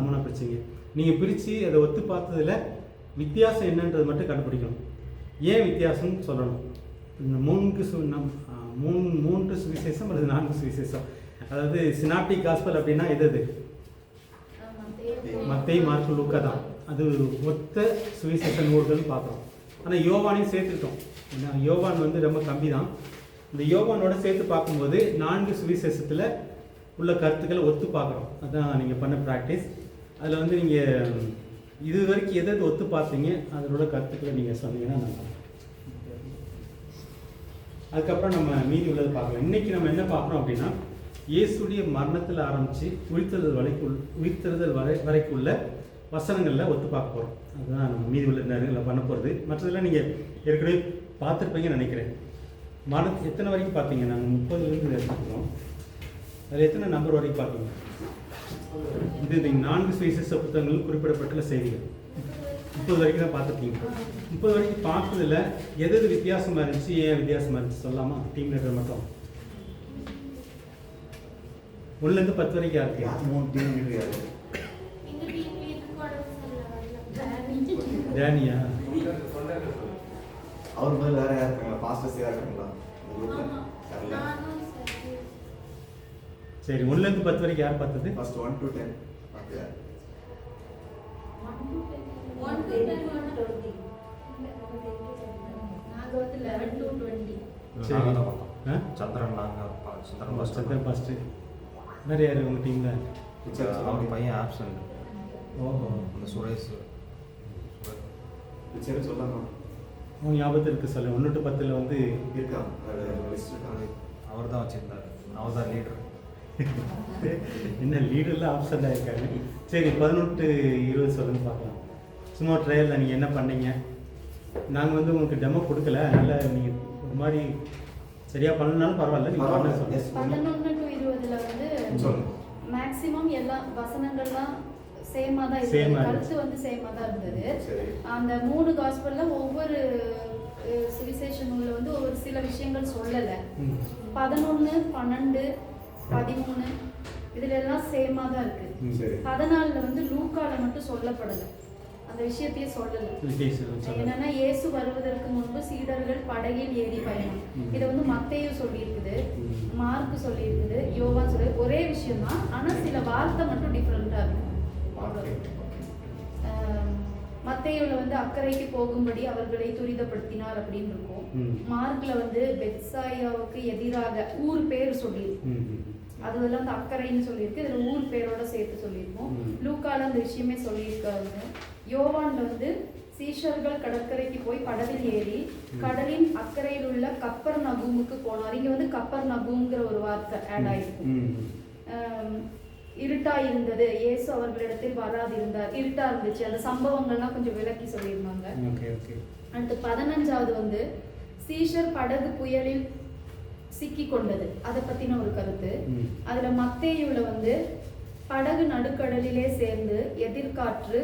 மூணா பிரிச்சிங்க. நீங்கள் பிரித்து அதை ஒத்து பார்த்ததில் வித்தியாசம் என்னன்றது மட்டும் கண்டுபிடிக்கணும். ஏன் வித்தியாசம்னு சொல்லணும். இந்த மூன்று சுவிசேஷம் அல்லது 4 சுவிசேஷம், அதாவது சினாப்டிக் காஸ்பல் அப்படின்னா எது? மத்தேயு, மார்க்கு, லூக்கா தான். அது ஒத்த சுவிசேஷ நூல்கள்னு பார்க்குறோம். ஆனால் யோவானையும் சேர்த்துக்கிட்டோம். ஏன்னா யோவான் வந்து ரொம்ப கம்மி தான். இந்த யோவானோட சேர்த்து பார்க்கும்போது 4 சுவிசேஷத்தில் உள்ள கருத்துக்களை ஒத்து பார்க்குறோம். அதுதான் நீங்கள் பண்ண ப்ராக்டிஸ். அதில் வந்து நீங்கள் இது வரைக்கும் எது ஒத்து பார்த்தீங்க அதனோட கருத்துக்களை நீங்கள் சொன்னீங்கன்னா நல்லா. அதுக்கப்புறம் நம்ம மீதி உள்ளது பார்க்கலாம். இன்றைக்கி நம்ம என்ன பார்க்குறோம் அப்படின்னா, இயேசுடைய மரணத்தில் ஆரம்பித்து உயிர்த்தெழுதல் வரைக்கும் உள்ள வசனங்களில் ஒத்து பார்க்க போகிறோம். அதுதான் நம்ம மீதி உள்ள நேரங்களில் பண்ண போகிறது. மற்றதெல்லாம் நீங்கள் ஏற்கனவே பார்த்துருப்பீங்கன்னு நினைக்கிறேன். எத்தனை வரைக்கும் பார்த்தீங்க? நாங்கள் 30லேருந்து எடுத்துக்கிறோம். அதில் எத்தனை நம்பர் வரைக்கும் பார்த்தீங்க? இது 4 சுவிசேஷ புத்தகங்கள் குறிப்பிடப்பட்டுள்ள செய்திகள் 30 வரைக்கும் தான் பார்த்துருக்கீங்க. 30 வரைக்கும் பார்த்ததில் எது வித்தியாசமாக இருந்துச்சு, ஏன் வித்தியாசமாக இருந்துச்சு சொல்லலாமா? டீம் லீடர் மட்டும் 1லேருந்து 10 வரைக்கும் யாருக்கு? 3 டீம் லீடர் யாரு? டேனியா? அவர் முதல்ல வேற யார் இருக்காங்களா? பாஸ்டர்ஸ் யார் இருக்காங்களா? சரி, 1லேருந்து 10 வரைக்கும் யார் பார்த்தது? ஃபர்ஸ்ட் 1 to 10 பார்த்தியா? 1 to 10 நாங்க வந்து 11 to 20. சரி, சந்திரன் சந்திரன் ஃபஸ்ட்டு. வேறு யார் உங்கள் டீமில்? அவங்க பையன் ஆப்சண்ட். ஓஹோ, அந்த சுரேஷ் சரி சொல்லலாம். உங்க ஞாபகத்தில் இருக்குது சொல்ல. 1 to 10 வந்து இருக்கான், லிஸ்ட் இருக்கான். அவர் தான் வச்சுருந்தார். அவர் தான் லீடர். என்ன லீடர்லாம் ஆப்சண்டாக இருக்காங்க. சரி, 11 to 20 சொல்லுங்க பார்க்கலாம். சும்மா ட்ரையலில் நீங்கள் என்ன பண்ணீங்க? நாங்கள் வந்து உங்களுக்கு டெமோ கொடுக்கல, அதனால் நீங்கள் ஒரு மாதிரி சரியாக பண்ணனாலும் பரவாயில்ல, நீங்கள் பண்ண சொல்லுங்கள். 11 to 20ல் வந்து மேக்ஸிமம் எல்லா வசனங்கள்லாம் சேமாக தான் இருந்தது. கருத்து வந்து சேமாக தான் இருந்தது. அந்த 3 காஸ்பலில் ஒவ்வொரு சுவிசேஷ நூலில் வந்து ஒரு சில விஷயங்கள் சொல்லலை. 11, 12, 13 இதுல எல்லாம் சேமா தான் இருக்கு. 14ல் வந்து லூக்கால மட்டும் சொல்லப்படலை, அந்த விஷயத்தையே சொல்லலை. என்னன்னா, இயேசு வருவதற்கு முன்பு சீடர்கள் படகில் ஏறி பயணம். இதை வந்து மத்தேயு சொல்லியிருக்குது, மார்க்கு சொல்லியிருக்குது, யோவான் சொல்லி ஒரே விஷயம் தான், ஆனா சில வார்த்தை மட்டும் டிஃப்ரெண்டா இருக்கு. மத்தேயுல வந்து அக்கறைக்கு போகும்படி அவர்களை துரிதப்படுத்தினார் அப்படின்னு இருக்கும். மார்க்ல வந்து பெத்சாயாவுக்கு எதிராக ஊர் பேர் சொல்லியிருக்கு, அதுவெல்லாம் அந்த அக்கறைன்னு சொல்லியிருக்கு, இதுல ஊர் பேரோட சேர்த்து சொல்லியிருக்கோம். லூக்கால அந்த விஷயமே சொல்லியிருக்காங்க. யோவான்ல வந்து சீஷர்கள் கடற்கரைக்கு போய் படவில் ஏறி கடலின் அக்கறையில் உள்ள கப்பர் நகூமுக்கு போனார். இங்க வந்து கப்பர் நகூம்ங்கிற ஒரு வார்த்தை ஆட் ஆயிருக்கும். இருட்டா இருந்தது, இயேசு அவர்களிடத்தில் வராதிருந்தார். இருட்டா இருந்துச்சு, அந்த சம்பவங்கள்லாம் கொஞ்சம் விளக்கி சொல்லியிருந்தாங்க. அடுத்து 15வது வந்து சீஷர் படகு புயலில் சிக்கி கொண்டது, அதை பத்தின ஒரு கருத்து. அதுல மத்தேயுல வந்து படகு நடுக்கடலிலே சேர்ந்து எதிர்காற்று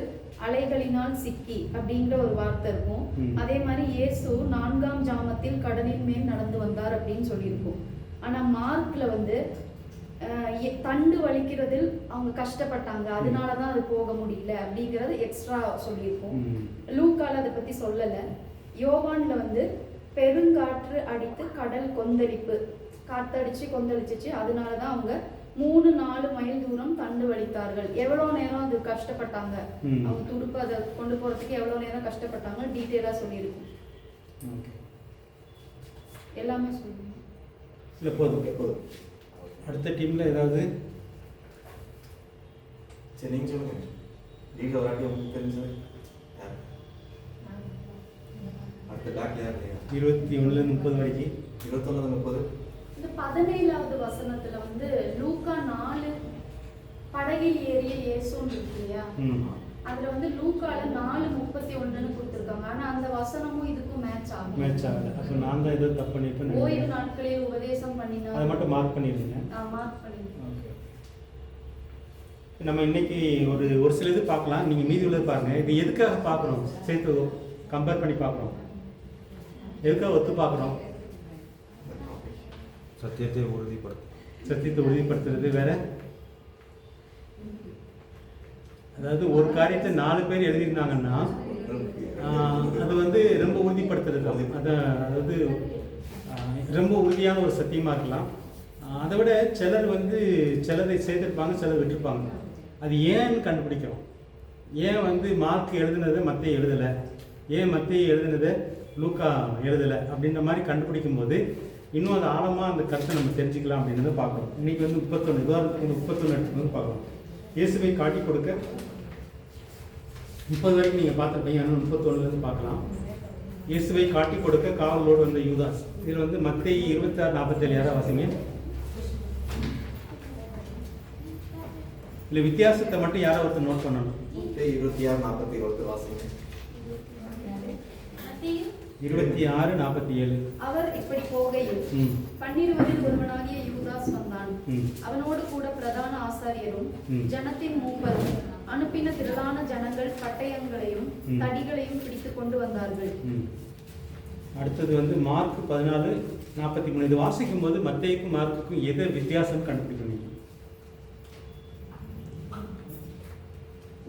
அலைகளினால் சிக்கி அப்படிங்கிற ஒரு வார்த்தை இருக்கும். அதே மாதிரி இயேசு 4ஆம் ஜாமத்தில் கடலின் மேல் நடந்து வந்தார் அப்படின்னு சொல்லியிருக்கும். ஆனா மார்க்ல வந்து தண்டு வலிக்கிறதில் அவங்க கஷ்டப்பட்டாங்க, அதனாலதான் அது போக முடியல அப்படிங்கறது எக்ஸ்ட்ரா சொல்லியிருக்கும். லூக்கால அதை பத்தி சொல்லல. யோவான்ல வந்து பெருங்காற்று அடித்து கடல் கொந்தளிப்பு, காத்தடிச்சு கொந்தளிச்சிச்சு, அதனாலதான் அவங்க 3-4 மைல் தூரம் தண்டு வலித்தார்கள். எவ்வளவு நேரம் அது கஷ்டப்பட்டாங்க, அவங்க துடுப்பு அதை கொண்டு போறதுக்கு எவ்வளவு நேரம் கஷ்டப்பட்டாங்க டீட்டெயிலா சொல்லியிருக்கும். எல்லாமே சொல்லுங்க. இல்லை போதும். அடுத்த டீம்ல ஏதாவது? சரி, நீங்க சொல்லுங்க. லீடர் வராட்டி உங்களுக்கு தெரிஞ்சது அடுத்த பேக் யார்? 21லேருந்து 30 வரைக்கும். 21லேருந்து 30. இந்த 17வது வசனத்துல வந்து லூக்கா 4 படகில் ஏறிய இயேசுன்னு இருக்கு இல்லையா, அதுல வந்து லூக்கால 4:31ன்னு கொடுத்துருக்காங்க. ஆனா அந்த வசனமும் இதுக்கும் மேட்ச் ஆகல. அப்ப நான் தான் ஏதோ தப்பு பண்ணிருப்பேன். ஓய்வு நாட்களில் உபதேசம் பண்ணினார், அதை மட்டும் மார்க் பண்ணிருங்க. மார்க் பண்ணிருங்க. நம்ம இன்னைக்கு ஒரு சில இது பார்க்கலாம், நீங்க மீதி உள்ளது பாருங்க. இது எதுக்காக பார்க்கணும், சேர்த்து கம்பேர் பண்ணி பார்க்கணும். எதுக்காக ஒத்து பார்க்குறோம்? சத்தியத்தை உறுதிப்படுத்தும். சத்தியத்தை உறுதிப்படுத்துறது வேற. அதாவது ஒரு காரியத்தை 4 பேர் எழுதியிருந்தாங்கன்னா அது வந்து ரொம்ப உறுதிப்படுத்துறது. அதாவது ரொம்ப உறுதியான ஒரு சத்தியமாக இருக்கலாம். அதை விட சிலர் வந்து சிலரை செய்திருப்பாங்க, சிலர் விட்டுருப்பாங்க. அது ஏன்னு கண்டுபிடிக்கிறோம். ஏன் வந்து மார்க் எழுதுனதை மத்தேயு எழுதலை, ஏன் மத்தேயு எழுதுனதை லூக்கா எழுதலை அப்படின்ற மாதிரி கண்டுபிடிக்கும் போது இன்னும் அது ஆழமாக அந்த கருத்தை நம்ம தெரிஞ்சுக்கலாம் அப்படின்றத பார்க்குறோம். இன்றைக்கி வந்து 31 உதாரணத்துக்கு 31 எடுத்துகிட்டு வந்து பார்க்குறோம். இயேசுவை காட்டி கொடுக்க 30 வரைக்கும் நீங்கள் பார்த்துருப்பீங்க. இன்னும் 31 பார்க்கலாம். இயேசுவை காட்டி கொடுக்க காவலோடு வந்த யூதாஸ். இதில் வந்து மத்தேயு 26:47 யாராவது வாசிங்க. இல்லை வித்தியாசத்தை மட்டும் யாராவது ஒருத்தர் நோட் பண்ணணும். 26:41 வாசிங்க. 26:47. அவர் இப்படி போகையில் 12 ஒருவனாகிய யூதாஸ் வந்தான். அவனோடு கூட பிரதான ஆசாரியரும் ஜனத்தின் மூப்பரும் அனுப்பின திரளான ஜனங்கள் பட்டயங்களையும் தடிகளையும் பிடித்துக் கொண்டு வந்தார்கள். அடுத்தது வந்து மார்க் 14:43. இது வாசிக்கும் போது மத்தேயுக்கும் மார்க்குக்கும் எது வித்தியாசம் கண்டுபிடிக்கணும்?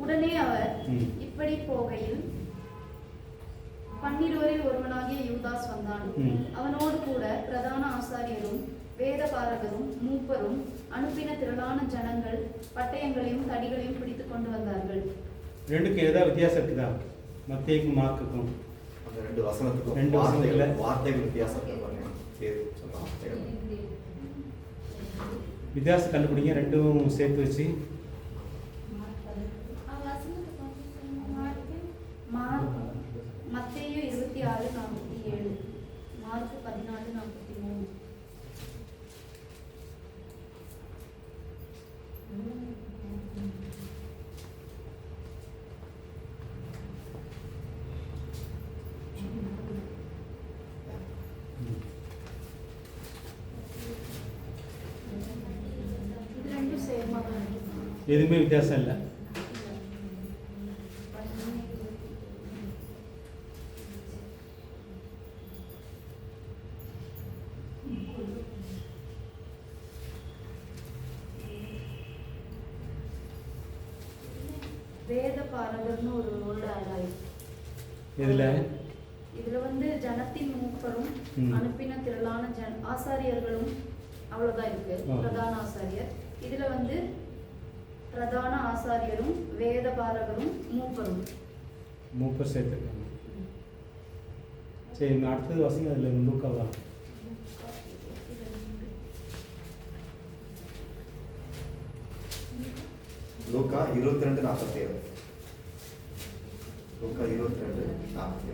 உடனே அவர் இப்படி போகையில் 12 ஒருவனாகிய யூதாஸ் வந்தான். அவனோடு கூட பிரதான ஆசாரியரும் வேத பாரகரும் மூப்பரும் அனுப்பின திரளான ஜனங்கள் பட்டயங்களையும் தடிகளையும் பிடித்துக் கொண்டு வந்தார்கள். ரெண்டுக்கும் ஏதாவது வித்தியாசம் இருக்குதா? மத்தேயுக்கும் மார்க்குக்கும் அந்த 2 வசனத்துக்கும் 2 வசனத்துல வார்த்தைகள் வித்தியாசம் பாருங்க. வித்தியாசம் கண்டுபிடிங்க. ரெண்டும் சேர்த்து வச்சு மத்தேயு 26:47, மார்க் 14:43. இது ரெண்டும் சேமா தான். எதுவுமே வித்தியாசம் இல்லை. வேத பாரகர்னு ஒரு வேர்டு ஆட் ஆயிருக்கு. இதுல வந்து ஜனத்தின் மூப்பரும் அனுப்பின திரளான ஆசாரியர்களும் அவ்வளவுதான் இருக்கு. பிரதான ஆசாரியர். இதுல வந்து பிரதான ஆசாரியரும் வேத பாரகரும் மூப்பர் சேர்த்துருக்காங்க. சரி, அடுத்தது வாசிங்க. அதில் லூக்காவா? லூக்கா 22:47. லூக்கா 22:47.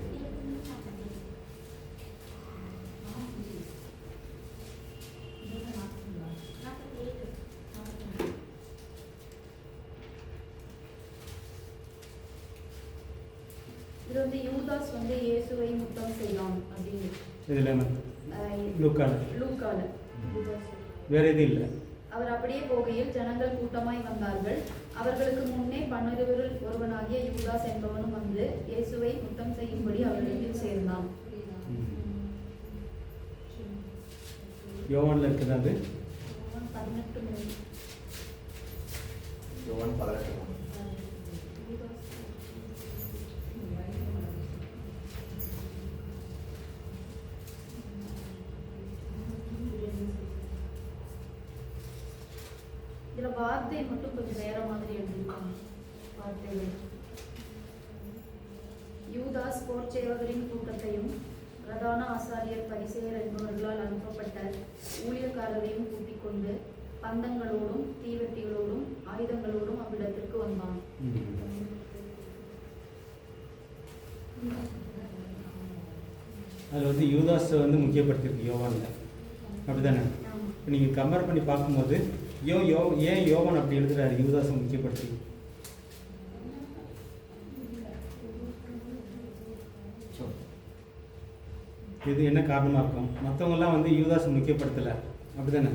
இது வந்து யூதாஸ் வந்து இயேசுவை முத்தம் செய்தான் அப்படின்னு. இதில் லூக்கால வேற எதுவும் இல்லை. அவர் அப்படியே போகையில் ஜனங்கள் கூட்டமாய் வந்தார்கள். அவர்களுக்கு முன்னே 12 ஒருவனாகிய யூதாஸ் என்பவனும் வந்து இயேசுவை முத்தம் செய்யும்படி அவர்களிடத்தில் சேர்ந்தான். யோவான்ல இருக்குது அது. யோவான் 18. இதுல வார்த்தை மட்டும் கொஞ்சம் வேற மாதிரி எழுதியிருக்காங்க. வார்த்தைகள் யூதாஸ் போர்ச்சேவகரின் கூட்டத்தையும் பிரதான ஆசாரியர் பரிசேயர் என்பவர்களால் அனுப்பப்பட்ட ஊழியக்காரரையும் கூட்டிக் கொண்டு பந்தங்களோடும் தீவெட்டிகளோடும் ஆயுதங்களோடும் அவ்விடத்திற்கு வந்தான். அது வந்து யூதாஸ் வந்து முக்கியப்படுத்திருக்கு யோவான்ல, அப்படிதானே? இப்போ நீங்கள் கம்பேர் பண்ணி பார்க்கும்போது ஏன் யோவான் அப்படி எழுதுறாரு யூதாஸை முக்கியப்படுத்தி? இது என்ன காரணமாக இருக்கும்? மற்றவங்கெல்லாம் வந்து யூதாஸை முக்கியப்படுத்தலை, அப்படிதானே?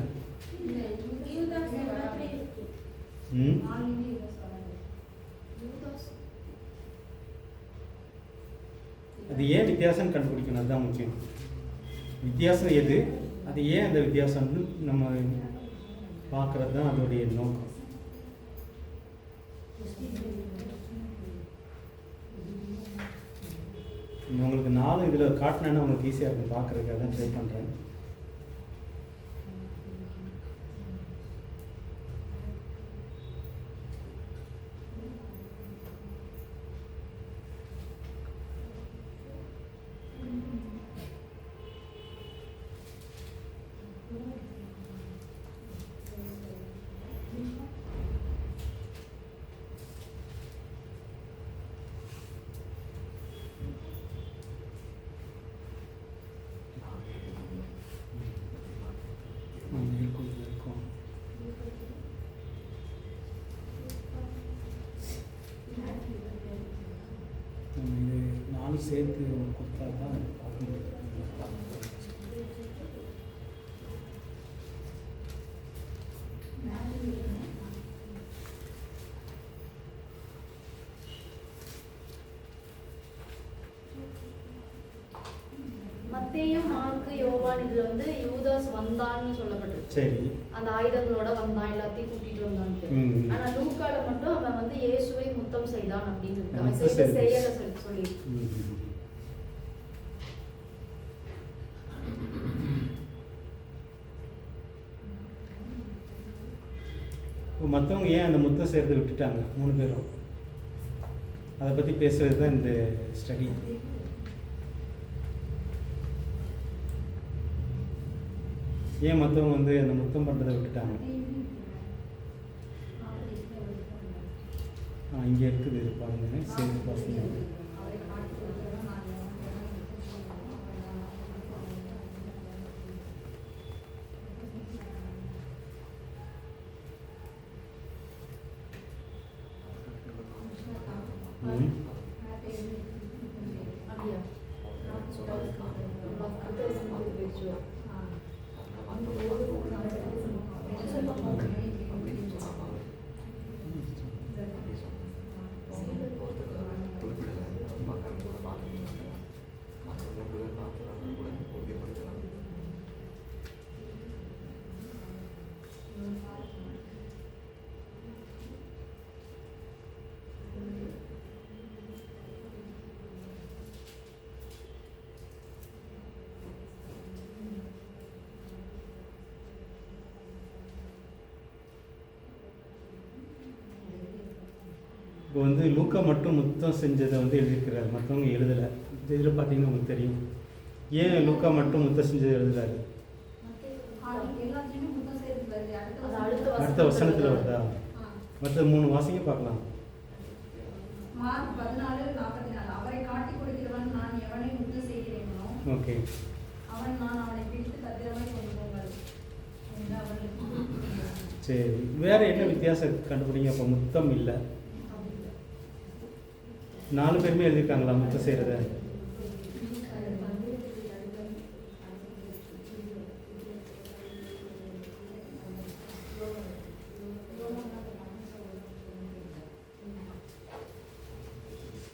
அது ஏன் வித்தியாசம் கண்டுபிடிக்கணும், அதுதான் முக்கியம். வித்தியாசம் எது, அது ஏன் அந்த வித்தியாசம்னு நம்ம பார்க்குறது தான் அதோடைய நோக்கம். உங்களுக்கு 4 இதில் காட்டினேன்னா உங்களுக்கு ஈஸியாக இருக்கும் பார்க்குறதுக்கு, அதான் ட்ரை பண்ணுறேன். இருக்கும். இது 4 சேர்த்து கொடுத்தா தான் பார்க்க முடியும். மத்தேயு, மார்க்கு, யோவான் இதுல வந்து யூதாஸ் வந்தான்னு சொல்லப்பட்டிருக்கு. சரி. அந்த ஆயுதங்களோட வந்தான், எல்லாத்தையும் கூட்டிட்டு வந்தான்ட்டு. ஆனா லூக்கால மட்டும் அவன் வந்து இயேசுவை முத்தம் செய்தான் அப்படின்னு இருக்கு. அவன் செய்த செயலை சொல்லி. மற்றவங்க ஏன் அந்த முத்தம் சேர்த்து விட்டுட்டாங்க 3 பேரும், அதை பற்றி பேசுறது தான் இந்த ஸ்டடி. ஏன் மற்றவங்க வந்து அந்த முத்தம் பண்ணுறதை விட்டுட்டாங்க? இங்கே இருக்குது, இது பாருங்க, சேர்த்து பாருங்க. இப்போ வந்து லூக்கா மட்டும் முத்தம் செஞ்சதை வந்து எழுதியிருக்கிறார், மற்றவங்க எழுதலை. இந்த இதில் பார்த்தீங்கன்னா உங்களுக்கு தெரியும் ஏன் லூக்கா மட்டும் முத்தம் செஞ்சதை எழுதுறாரு. அடுத்த வசனத்தில் வருதா? மற்ற 3 வாசிங்க பார்க்கலாம். ஓகே. சரி, வேற என்ன வித்தியாசம் கண்டுபிடிங்க. அப்போ முத்தம் இல்லை, 4 பேருமே எழுதியிருக்காங்களா முத்தம் செய்கிறத?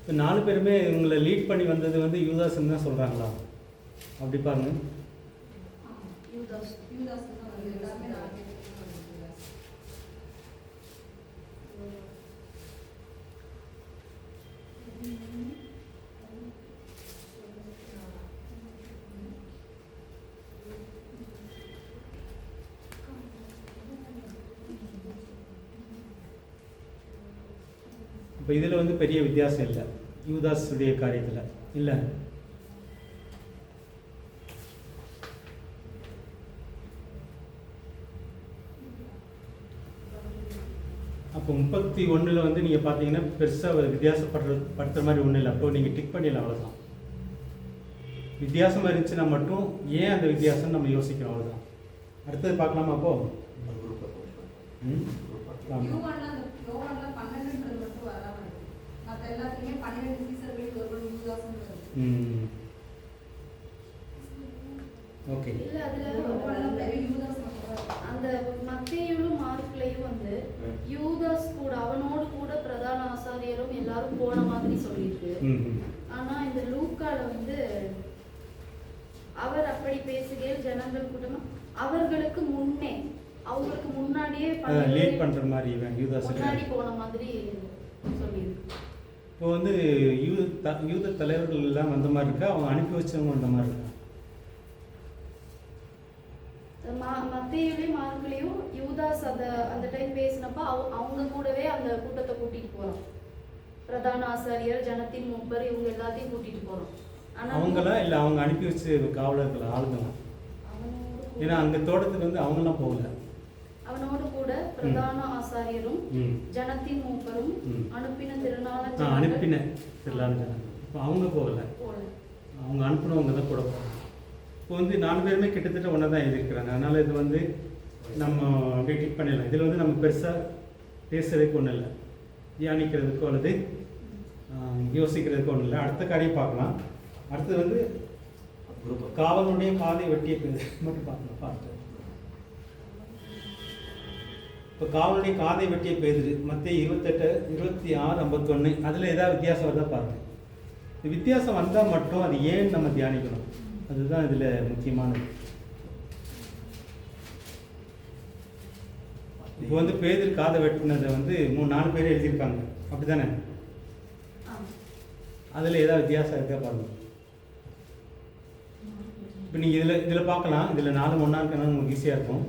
இப்போ 4 பேருமே இவங்களை லீட் பண்ணி வந்தது வந்து யூதாஸ்ன்னு தான் சொல்கிறாங்களா? அப்படி பாருங்க. இப்போ இதில் வந்து பெரிய வித்தியாசம் இல்லை யூதாஸுடைய காரியத்தில், இல்லை. அப்போ 31 வந்து நீங்கள் பார்த்தீங்கன்னா பெருசாக ஒரு வித்தியாசப்படுத்துகிற மாதிரி ஒன்றும் இல்லை. அப்போ நீங்கள் டிக் பண்ணிடலாம், அவ்வளோதான். வித்தியாசமாக இருந்துச்சுன்னா மட்டும் ஏன் அந்த வித்தியாசம் நம்ம யோசிக்கிறோம், அவ்வளோதான். அடுத்தது பார்க்கலாமா? அப்போ ஓகே. இல்ல அதுல அந்த மத்தேயுலும் மார்க்லயும் வந்து யூதாஸ் கூட அவனோடு கூட பிரதான ஆசாரியரும் எல்லாரும் போன மாதிரி சொல்லியிருக்கு. ஆனா ஆனா இந்த லூக்கால வந்து அவர் அப்படி பேசுகையில் ஜனங்கள் கூட்டமா அவர்களுக்கு முன்னே அவங்களுக்கு முன்னாடியே லீட் பண்ற மாதிரி இவன் யூதாஸ் முன்னாடி போன மாதிரி சொல்லியிருக்கு. இப்போ வந்து யூத தலைவர்கள் எல்லாம் வந்த மாதிரி இருக்கா, அவங்க அனுப்பி வச்சவங்க வந்த மாதிரி இருக்கா? மத்தேயுலயும் மார்க்லயும் யூதாஸ் அந்த டைம் பேசினப்ப அவங்க கூடவே அந்த கூட்டத்தை கூட்டிட்டு போறோம். பிரதான ஆசாரியர், ஜனத்தின் மூப்பர், இவங்க எல்லாத்தையும் கூட்டிட்டு போறோம். ஆனா அவங்களா இல்ல அவங்க அனுப்பி வச்சு காவலர்கள் ஆளுங்களா? ஏன்னா அங்க தோட்டத்துக்கு வந்து அவங்கெல்லாம் போகல. அவனோடு கூட பிரதான ஆசாரியரும் ஜனத்தின் மூப்பரும் அனுப்பின திரளான ஜனங்கள். இப்போ அவங்க போகல, அவங்க அனுப்பினவங்க தான் கூட போகல. இப்போ வந்து 4 பேருமே கிட்டத்தட்ட ஒன்றா தான் எழுதியிருக்கிறாங்க. அதனால இது வந்து நம்ம அப்படியே கிளிக் பண்ணிடலாம். இதில் வந்து நம்ம பெருசாக பேசுறதுக்கு ஒன்றும் இல்லை, தியானிக்கிறதுக்கோ அல்லது யோசிக்கிறதுக்கோ ஒன்றும் இல்லை. அடுத்த காரியம் பார்க்கலாம். அடுத்தது வந்து காவலுடைய காதை வெட்டிய பேர் மட்டும் பார்க்கலாம். பார்த்து இப்போ காவலுடைய காதை வெட்டிய பேர் மத்திய 28:26-51 அதில் ஏதாவது வித்தியாசம் வருதா பாருங்க. வித்தியாசம் வந்தால் மட்டும் அது ஏன் நம்ம தியானிக்கணும், அதுதான் இதில் முக்கியமானது. இப்போ வந்து பேதர் காதை வெட்டினதை வந்து 3-4 பேர் எழுதியிருக்காங்க, அப்படி தானே? அதில் ஏதாவது வித்தியாசம் இருக்கா பாருங்க. இப்போ நீங்கள் இதில் பார்க்கலாம். இதில் 4 ஒன்றா இருக்கணும், உங்களுக்கு ஈஸியாக இருக்கும்.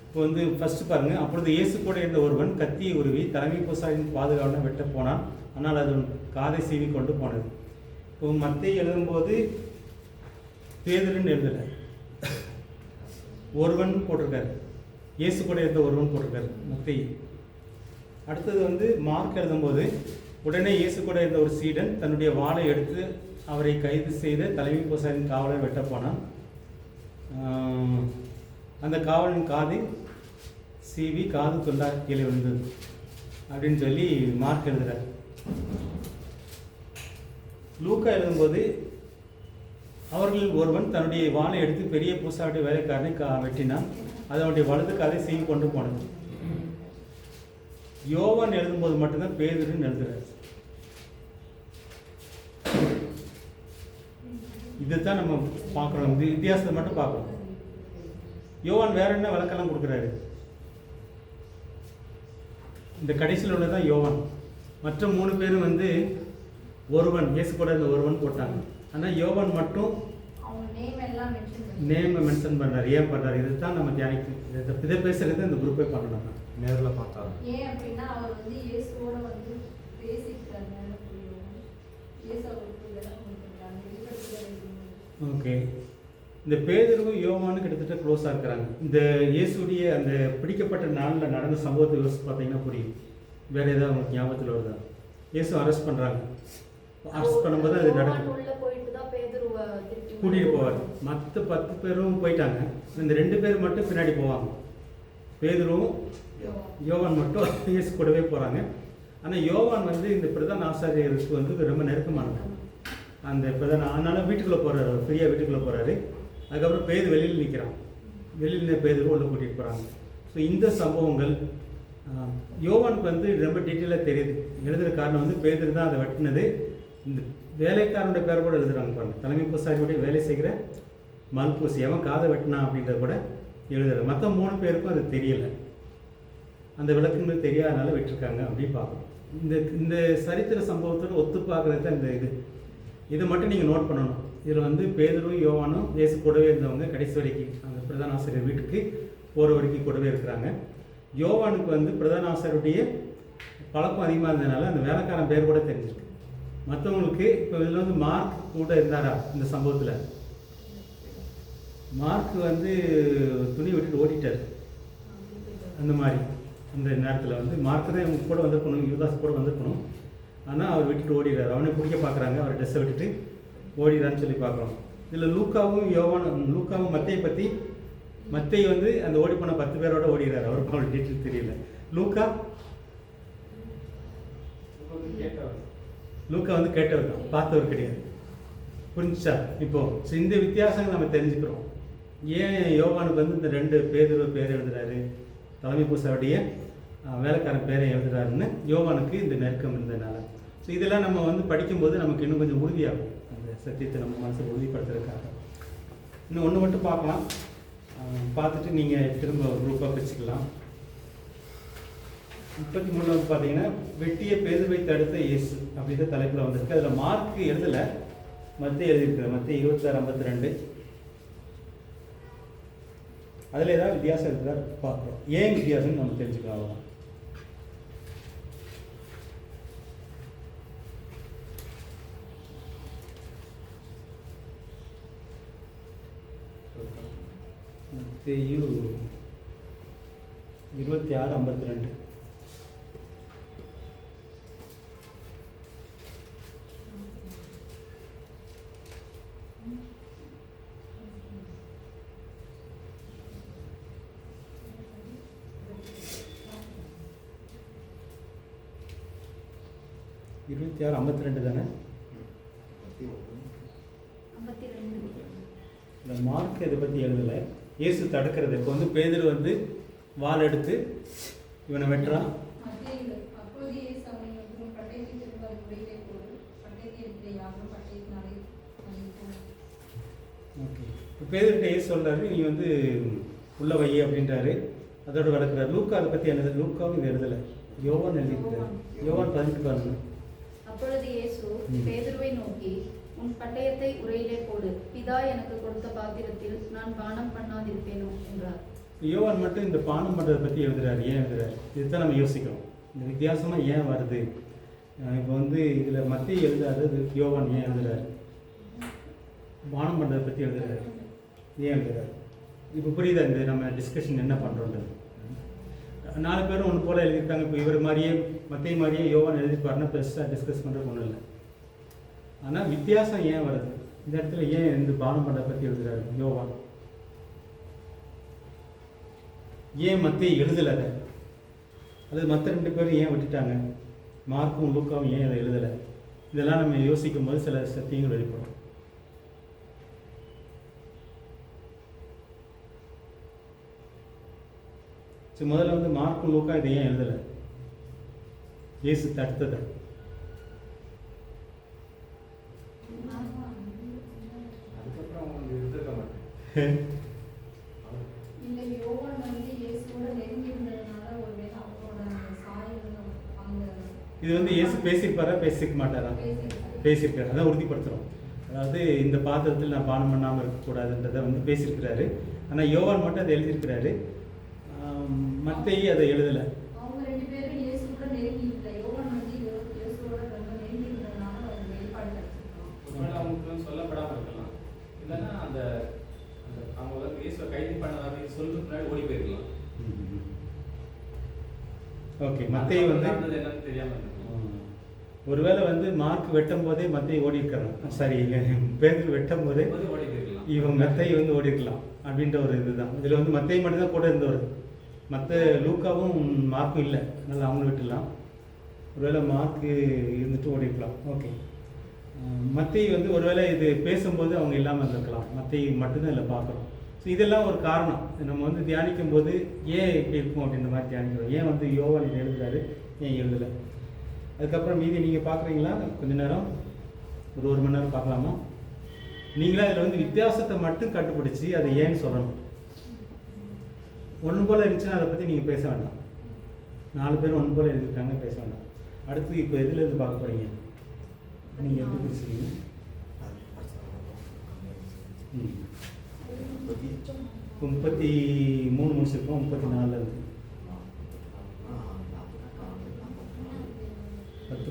இப்போ வந்து ஃபஸ்ட்டு பாருங்கள். அப்பொழுது இயேசு கூட இருந்த ஒருவன் கத்தியை உருவி தலைமை பூசாரியின் பாதுகாவலனை வெட்ட போனான், ஆனால் அது காதை சீவி கொண்டு போனது. இப்போ மத்தேயு எழுதும்போது பேதுருன்னு எழுதலை, ஒருவன் போட்டிருக்காரு. இயேசு கூட இருந்த ஒருவன் போட்டிருக்காரு மத்தேயு. அடுத்தது வந்து மார்க் எழுதும்போது உடனே இயேசு கூட இருந்த ஒரு சீடன் தன்னுடைய வாளை எடுத்து அவரை கைது செய்த தலைமை பூசாரியின் காவலர் வெட்ட போனான். அந்த காவலின் காதை சீவி காது தொண்டா கீழே விழுந்தது அப்படின்னு சொல்லி மார்க் எழுதுறார். லூக்கா எழுதும்போது அவர்கள் ஒருவன் தன்னுடைய வாளை எடுத்து பெரிய பூசாருடைய வேலைக்காரனை வெட்டினான், அதனுடைய வலது காதை சீவி கொண்டு போனது. யோவான் எழுதும்போது மட்டும்தான் பேதுருன்னு எழுதுறாரு. இதுதான் நம்ம பார்க்குறோம், இந்த வித்தியாசத்தை மட்டும் பார்க்குறோம். யோவான் வேற என்ன விளக்கெல்லாம் கொடுக்குறாரு, இந்த கடைசியில் உள்ளதான் யோவான். மற்ற 3 பேரும் வந்து ஒருவன், இயேசு கூட இந்த ஒருவன் போட்டாங்க. ஆனால் யோவான் மட்டும் நேம் மென்ஷன் பண்ணுறாரு. ஏன் பண்ணுறாரு? இதுதான் நம்ம தியானிக்கு இதை பேசுறது இந்த குரூப்பே பண்ணணும். நேரில் பார்த்தாரு. ஏன் அப்படின்னா அவர் வந்து இயேசுவோட வந்து பேசிட்டாங்க. ஓகே, இந்த பேதுருவும் யோவானும் கிட்டத்தட்ட க்ளோஸாக இருக்கிறாங்க. இந்த இயேசுடைய அந்த பிடிக்கப்பட்ட நாளில் நடந்த சம்பவத்தை யோசிச்சு பார்த்தீங்கன்னா புரியும். வேறு ஏதாவது உங்களுக்கு ஞாபகத்தில் வருதா? இயேசு அரெஸ்ட் பண்ணுறாங்க. அரெஸ்ட் பண்ணும்போது அது நடக்கும், கூட்டிகிட்டு போவார். மற்ற 10 பேரும் போயிட்டாங்க, இந்த 2 பேர் மட்டும் பின்னாடி போவாங்க. பேதுருவும் யோவான் மட்டும் இயேசு கூடவே போகிறாங்க. ஆனால் யோவான் வந்து இந்த பிரதான ஆசாரியருக்கு வந்து ரொம்ப நெருக்கமானது. அந்த பிரதான அதனால வீட்டுக்குள்ளே போகிறாரு, ஃப்ரீயாக வீட்டுக்குள்ளே போகிறாரு. அதுக்கப்புறம் பேது வெளியில் நிற்கிறான், வெளியில் பேதுரு உள்ள கூட்டிகிட்டு போகிறாங்க. ஸோ இந்த சம்பவங்கள் யோவானுக்கு வந்து ரொம்ப டீட்டெயிலாக தெரியுது. எழுதுகிற காரணம் வந்து பேதுரு தான் அதை வெட்டினது. இந்த வேலைக்காரனுடைய பேர் கூட எழுதுறாங்க பாருங்க. தலைமை பூசாரியுடைய வேலை செய்கிற மல்பூசி அவன் காதை வெட்டினா அப்படின்றத கூட எழுதுறாரு. மற்ற 3 பேருக்கும் அது தெரியலை, அந்த விளக்கங்கள் தெரியாதனால விட்டுருக்காங்க அப்படின்னு பார்க்கணும். இந்த சரித்திர சம்பவத்தோடு ஒத்து பார்க்குறது தான் இந்த இதை மட்டும் நீங்கள் நோட் பண்ணணும். இதில் வந்து பேதுருவும் யோவானும் இயேசு கூடவே இருந்தவங்க கடைசி வரைக்கும் அந்த பிரதான ஆசிரியர் வீட்டுக்கு போகிற வரைக்கும் கூடவே இருக்கிறாங்க. யோவானுக்கு வந்து பிரதான ஆசிரியருடைய பழக்கம் அதிகமாக இருந்ததுனால அந்த வேலைக்காரன் பேர் கூட தெரிஞ்சிருக்கு. மற்றவங்களுக்கு இப்போ இதில் வந்து மார்க் கூட இருந்தாரா இந்த சம்பவத்தில்? மார்க் வந்து துணி விட்டுட்டு ஓடிட்டார். அந்த மாதிரி அந்த நேரத்தில் வந்து மார்க் தான் இவங்க கூட வந்திருக்கணும், யூதாஸ் கூட வந்திருக்கணும். ஆனால் அவர் விட்டுட்டு ஓடிடுறாரு. அவனை பிடிக்க பார்க்குறாங்க, அவர் ட்ரெஸ்ஸை விட்டுட்டு ஓடிடுறான்னு சொல்லி பார்க்குறோம். இதில் லூக்காவும் மத்தேயு வந்து அந்த ஓடி போன 10 பேரோட ஓடிடுறாரு. அவருக்கு அவருக்கு டீட்டெயில் தெரியல. லூக்கா வந்து கேட்டவர் தான், பார்த்தவர் கிடையாது. புரிஞ்சுச்சா? இப்போது இந்த வித்தியாசங்கள் நம்ம தெரிஞ்சுக்கிறோம். ஏன் யோவானுக்கு வந்து இந்த 2 பேதுரு பேர் எழுதுறாரு, தலைமை பூசாருடைய வேலைக்காரன் பேரை எழுதுறாருன்னு யோவானுக்கு இந்த நெருக்கம் இருந்ததுனால. ஸோ இதெல்லாம் நம்ம வந்து படிக்கும்போது நமக்கு இன்னும் கொஞ்சம் உறுதியாகும் அந்த சத்தியத்தை நம்ம மனசை உறுதிப்படுத்துறதுக்காக. இன்னும் ஒன்று மட்டும் பார்க்கலாம், பார்த்துட்டு நீங்கள் திரும்ப குரூப்பாக பிரிச்சுக்கலாம். 33 பார்த்தீங்கன்னா வெட்டிய பேதுருவை தடுத்த இயேசு அப்படின்ற தலைப்பில் வந்திருக்கு. அதில் மார்க் எழுதலை, மத்திய எழுதியிருக்கிறார். மத்திய 26:52. அதில் ஏதாவது வித்தியாசம் இருக்குதா பார்க்குறோம். ஏன் வித்தியாசம்னு நம்ம தெரிஞ்சுக்கலாம். அவ்வளோதான். மத்தேயு 26:52. இருபத்தி 52 தானே? 52. இந்த மார்க் இதை பற்றி எழுதலை. இயேசு தடுக்கிறது. இப்போ வந்து பேதுரு வந்து வாள் எடுத்து இவனை வெட்டுறான். அப்போது இயேசு அவனை நோக்கி, உன் பட்டயத்தை திரும்ப அதன் உறையிலே போடு. பட்டயத்தை எடுக்கிற யாரும் பட்டயத்தினாலே மடிப்பான். ஓகே. இப்போ பேதுருட்ட இயேசு சொல்கிறாரு, நீ வந்து உள்ள வை அப்படின்றாரு. அதோட வளர்க்குறாரு. லூக்கா அதை பற்றி எழுத, லூக்காவும் இது எழுதலை, யோவான் எழுதியிருக்கிறார். யோவான் 18 பாருங்க. அப்பொழுது இயேசு பேதுருவை நோக்கி, உன் பட்டயத்தை உறையிலே போடு. பிதா எனக்கு கொடுத்த பாத்திரத்தில் நான் பானம் பண்ணாதிருப்பேனோ என்றார். யோவான் மட்டும் இந்த பானம் பண்ணுறதை பற்றி எழுதுறாரு. ஏன் எழுதுறாரு? இதுதான் நம்ம யோசிக்கிறோம். இந்த வித்தியாசமாக ஏன் வருது? இப்போ வந்து இதில் மத்திய எழுதாது, யோவான் ஏன் எழுதுறாரு? பானம் பண்ணுறதை பற்றி எழுதுறாரு. ஏன் எழுதுறாரு? இப்போ புரியுதா இந்த நம்ம டிஸ்கஷன் என்ன பண்ணுறோன்றது? 4 பேரும் ஒன்று போல் எழுதியிருக்காங்க. இப்போ இவர் மாதிரியே மத்திய மாதிரியே யோவான் எழுதிப்பாருன்னா பெருசாக டிஸ்கஸ் பண்ணுறது ஒன்றும் இல்லை. ஆனால் வித்தியாசம் ஏன் வருது? இந்த இடத்துல ஏன் இந்த பானம் பண்ணுறதை பற்றி எழுதுறாரு யோவான்? ஏன் மத்திய எழுதலை அதை? அது மற்ற 2 பேரும் ஏன் விட்டுட்டாங்க? மார்க்கும் லூக்காவும் ஏன் அதை எழுதலை? இதெல்லாம் நம்ம யோசிக்கும் போது சில சத்தியங்கள் வெளிப்படும். ஸோ முதல்ல வந்து மார்க்கும் லூக்கா இதை ஏன் எழுதலை? இயேசு தடுத்ததை. அதுக்கப்புறம் அவங்க இருந்திருக்க மாட்டேன். இந்த யோவான் வந்து இயேசுவோட நெருங்கி இருந்ததுனால ஒருவேளை அவரோட சாயல் அந்த இது வந்து இயேசு பேசியிருப்பாரா பேசிக்க மாட்டாரா? பேசியிருக்காரு. அதான் உறுதிப்படுத்துகிறோம். அதாவது இந்த பாத்திரத்தில் நான் பானம் பண்ணாமல் இருக்கக்கூடாதுன்றதை வந்து பேசியிருக்கிறாரு. ஆனால் யோவான் மட்டும் அதை எழுதியிருக்கிறாரு, மத்தேயு அதை எழுதலை. அவங்க 2 பேரும் இயேசுவோட நெருங்கி இல்லை. யோவான் வந்து இயேசுவோட ரொம்ப நெருங்கி இருந்ததுனால அது வெளிப்பாடு கிடைச்சிருக்கோம். ஒருவேளை அவங்களுக்கு வந்து சொல்லப்படாமல் இருக்கலாம். இல்லைன்னா அந்த அவங்க வந்து இயேசுவை கைது பண்ணதாக சொல்றதுக்கு முன்னாடி ஓடி போயிருக்கலாம். ஓகே. மத்தேயு வந்து என்னன்னு தெரியாம இருக்கலாம். ஒருவேளை வந்து மார்க் வெட்டும் போதே மத்தேயு ஓடி இருக்கிறான். சாரி, பேதுரு வெட்டும் போதே ஓடி போயிருக்கலாம். இவன் மத்தேயு வந்து ஓடி இருக்கலாம் அப்படின்ற ஒரு இதுதான். இதில் வந்து மத்தேயு மட்டும்தான் கூட இருந்தவர். மற்ற லூக்காவும் மார்க்கும் இல்லை, அதனால் அவங்க விட்டுடலாம். ஒருவேளை மார்க்கு இருந்துட்டு ஓடி இருக்கலாம். ஓகே. மத்தேயு வந்து ஒருவேளை இது பேசும்போது அவங்க இல்லாமல் இருந்திருக்கலாம். மத்தேயு மட்டும்தான் இதில் பார்க்குறோம். ஸோ இதெல்லாம் ஒரு காரணம். நம்ம வந்து தியானிக்கும் போது ஏன் இப்படி இருக்கும் அப்படின்ற மாதிரி தியானிக்கிறோம். ஏன் வந்து யோவான் இதை எழுதுறாரு, ஏன் எழுதலை? அதுக்கப்புறம் மீதி நீங்கள் பார்க்குறீங்களா? கொஞ்ச நேரம், ஒரு 1 மணி நேரம் பார்க்கலாமா? நீங்களே அதில் வந்து வித்தியாசத்தை மட்டும் கண்டுபிடிச்சி அதை ஏன்னு சொல்லணும். ஒன்று போல் இருந்துச்சுன்னா அதை பற்றி நீங்கள் பேச வேண்டாம். 4 பேர் ஒன்று போல் எழுதியிருக்காங்க, பேச வேண்டாம். அடுத்து இப்போ எதுலேருந்து பார்க்க போகிறீங்க? நீங்கள் எப்படி பிரிச்சுக்கீங்க? 33 முடிச்சிருக்கோம். 34 இருக்கு.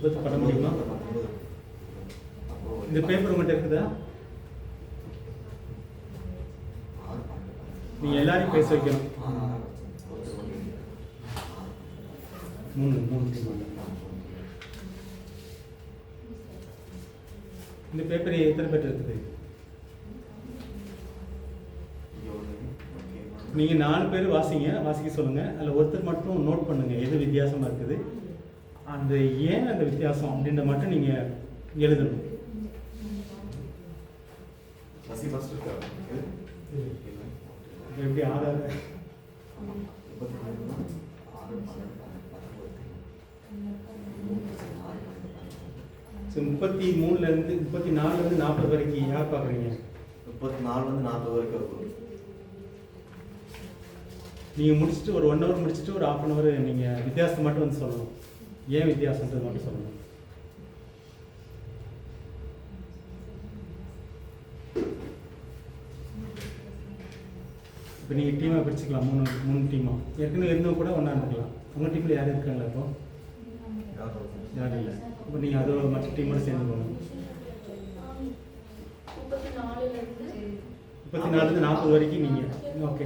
10 பட முடியுமா? இந்த பேப்பர் உங்கள்கிட்ட இருக்குதா? நீங்கள் எல்லாரையும் பேச வைக்கணும். 3 இந்த பேப்பர் எத்தனை பேர் இருக்குது? நீங்கள் 4 பேர் வாசிக்க சொல்லுங்கள். அதில் ஒருத்தர் மட்டும் நோட் பண்ணுங்கள் எது வித்தியாசமாக இருக்குது, அந்த ஏன் அந்த வித்தியாசம் அப்படின்ற மட்டும் நீங்கள் எழுதணும். எப்படி ஆதார ஸோ 33லேருந்து 34லேருந்து 40 வரைக்கும் யார் பார்க்குறீங்க? 34 40 வரைக்கும் இருக்கும். நீங்கள் முடிச்சுட்டு ஒரு 1 ஹவர் முடிச்சுட்டு ஒரு 1/2 ஹவர் நீங்கள் வித்தியாசம் மட்டும் வந்து சொல்லணும். ஏன் வித்தியாசன்றது மட்டும் சொல்லணும். இப்போ நீங்கள் டீமாக பிரிச்சுக்கலாம், 3 டீமாக. ஏற்கனவே இருந்தவங்க கூட ஒன்றா இருந்துக்கலாம். உங்கள் டீமில் யாரும் இருக்காங்களா இப்போ? யாரும் இல்லை. இப்போ நீங்கள் அதோட மற்ற டீமோட சேர்ந்து போகணும். 34லேருந்து 40 வரைக்கும் நீங்கள். ஓகே.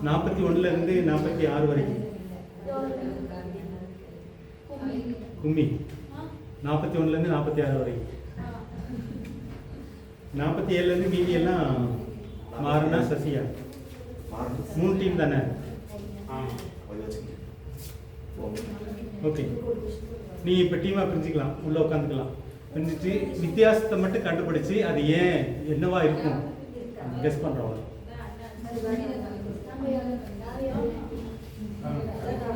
41லேருந்து 46 வரைக்கும் கும்மி. 41லேருந்து 46 வரைக்கும். 47லேருந்து மீதி எல்லாம் மாறுனா சசியா. 3 டீம் தானே? ஓகே. நீ இப்போ டீமாக பிரிஞ்சுக்கலாம், உள்ளே உட்காந்துக்கலாம். பிரிஞ்சுட்டு வித்தியாசத்தை மட்டும் கண்டுபிடிச்சி அது ஏன் என்னவா இருக்கும் கெஸ் பண்ணுறவங்க.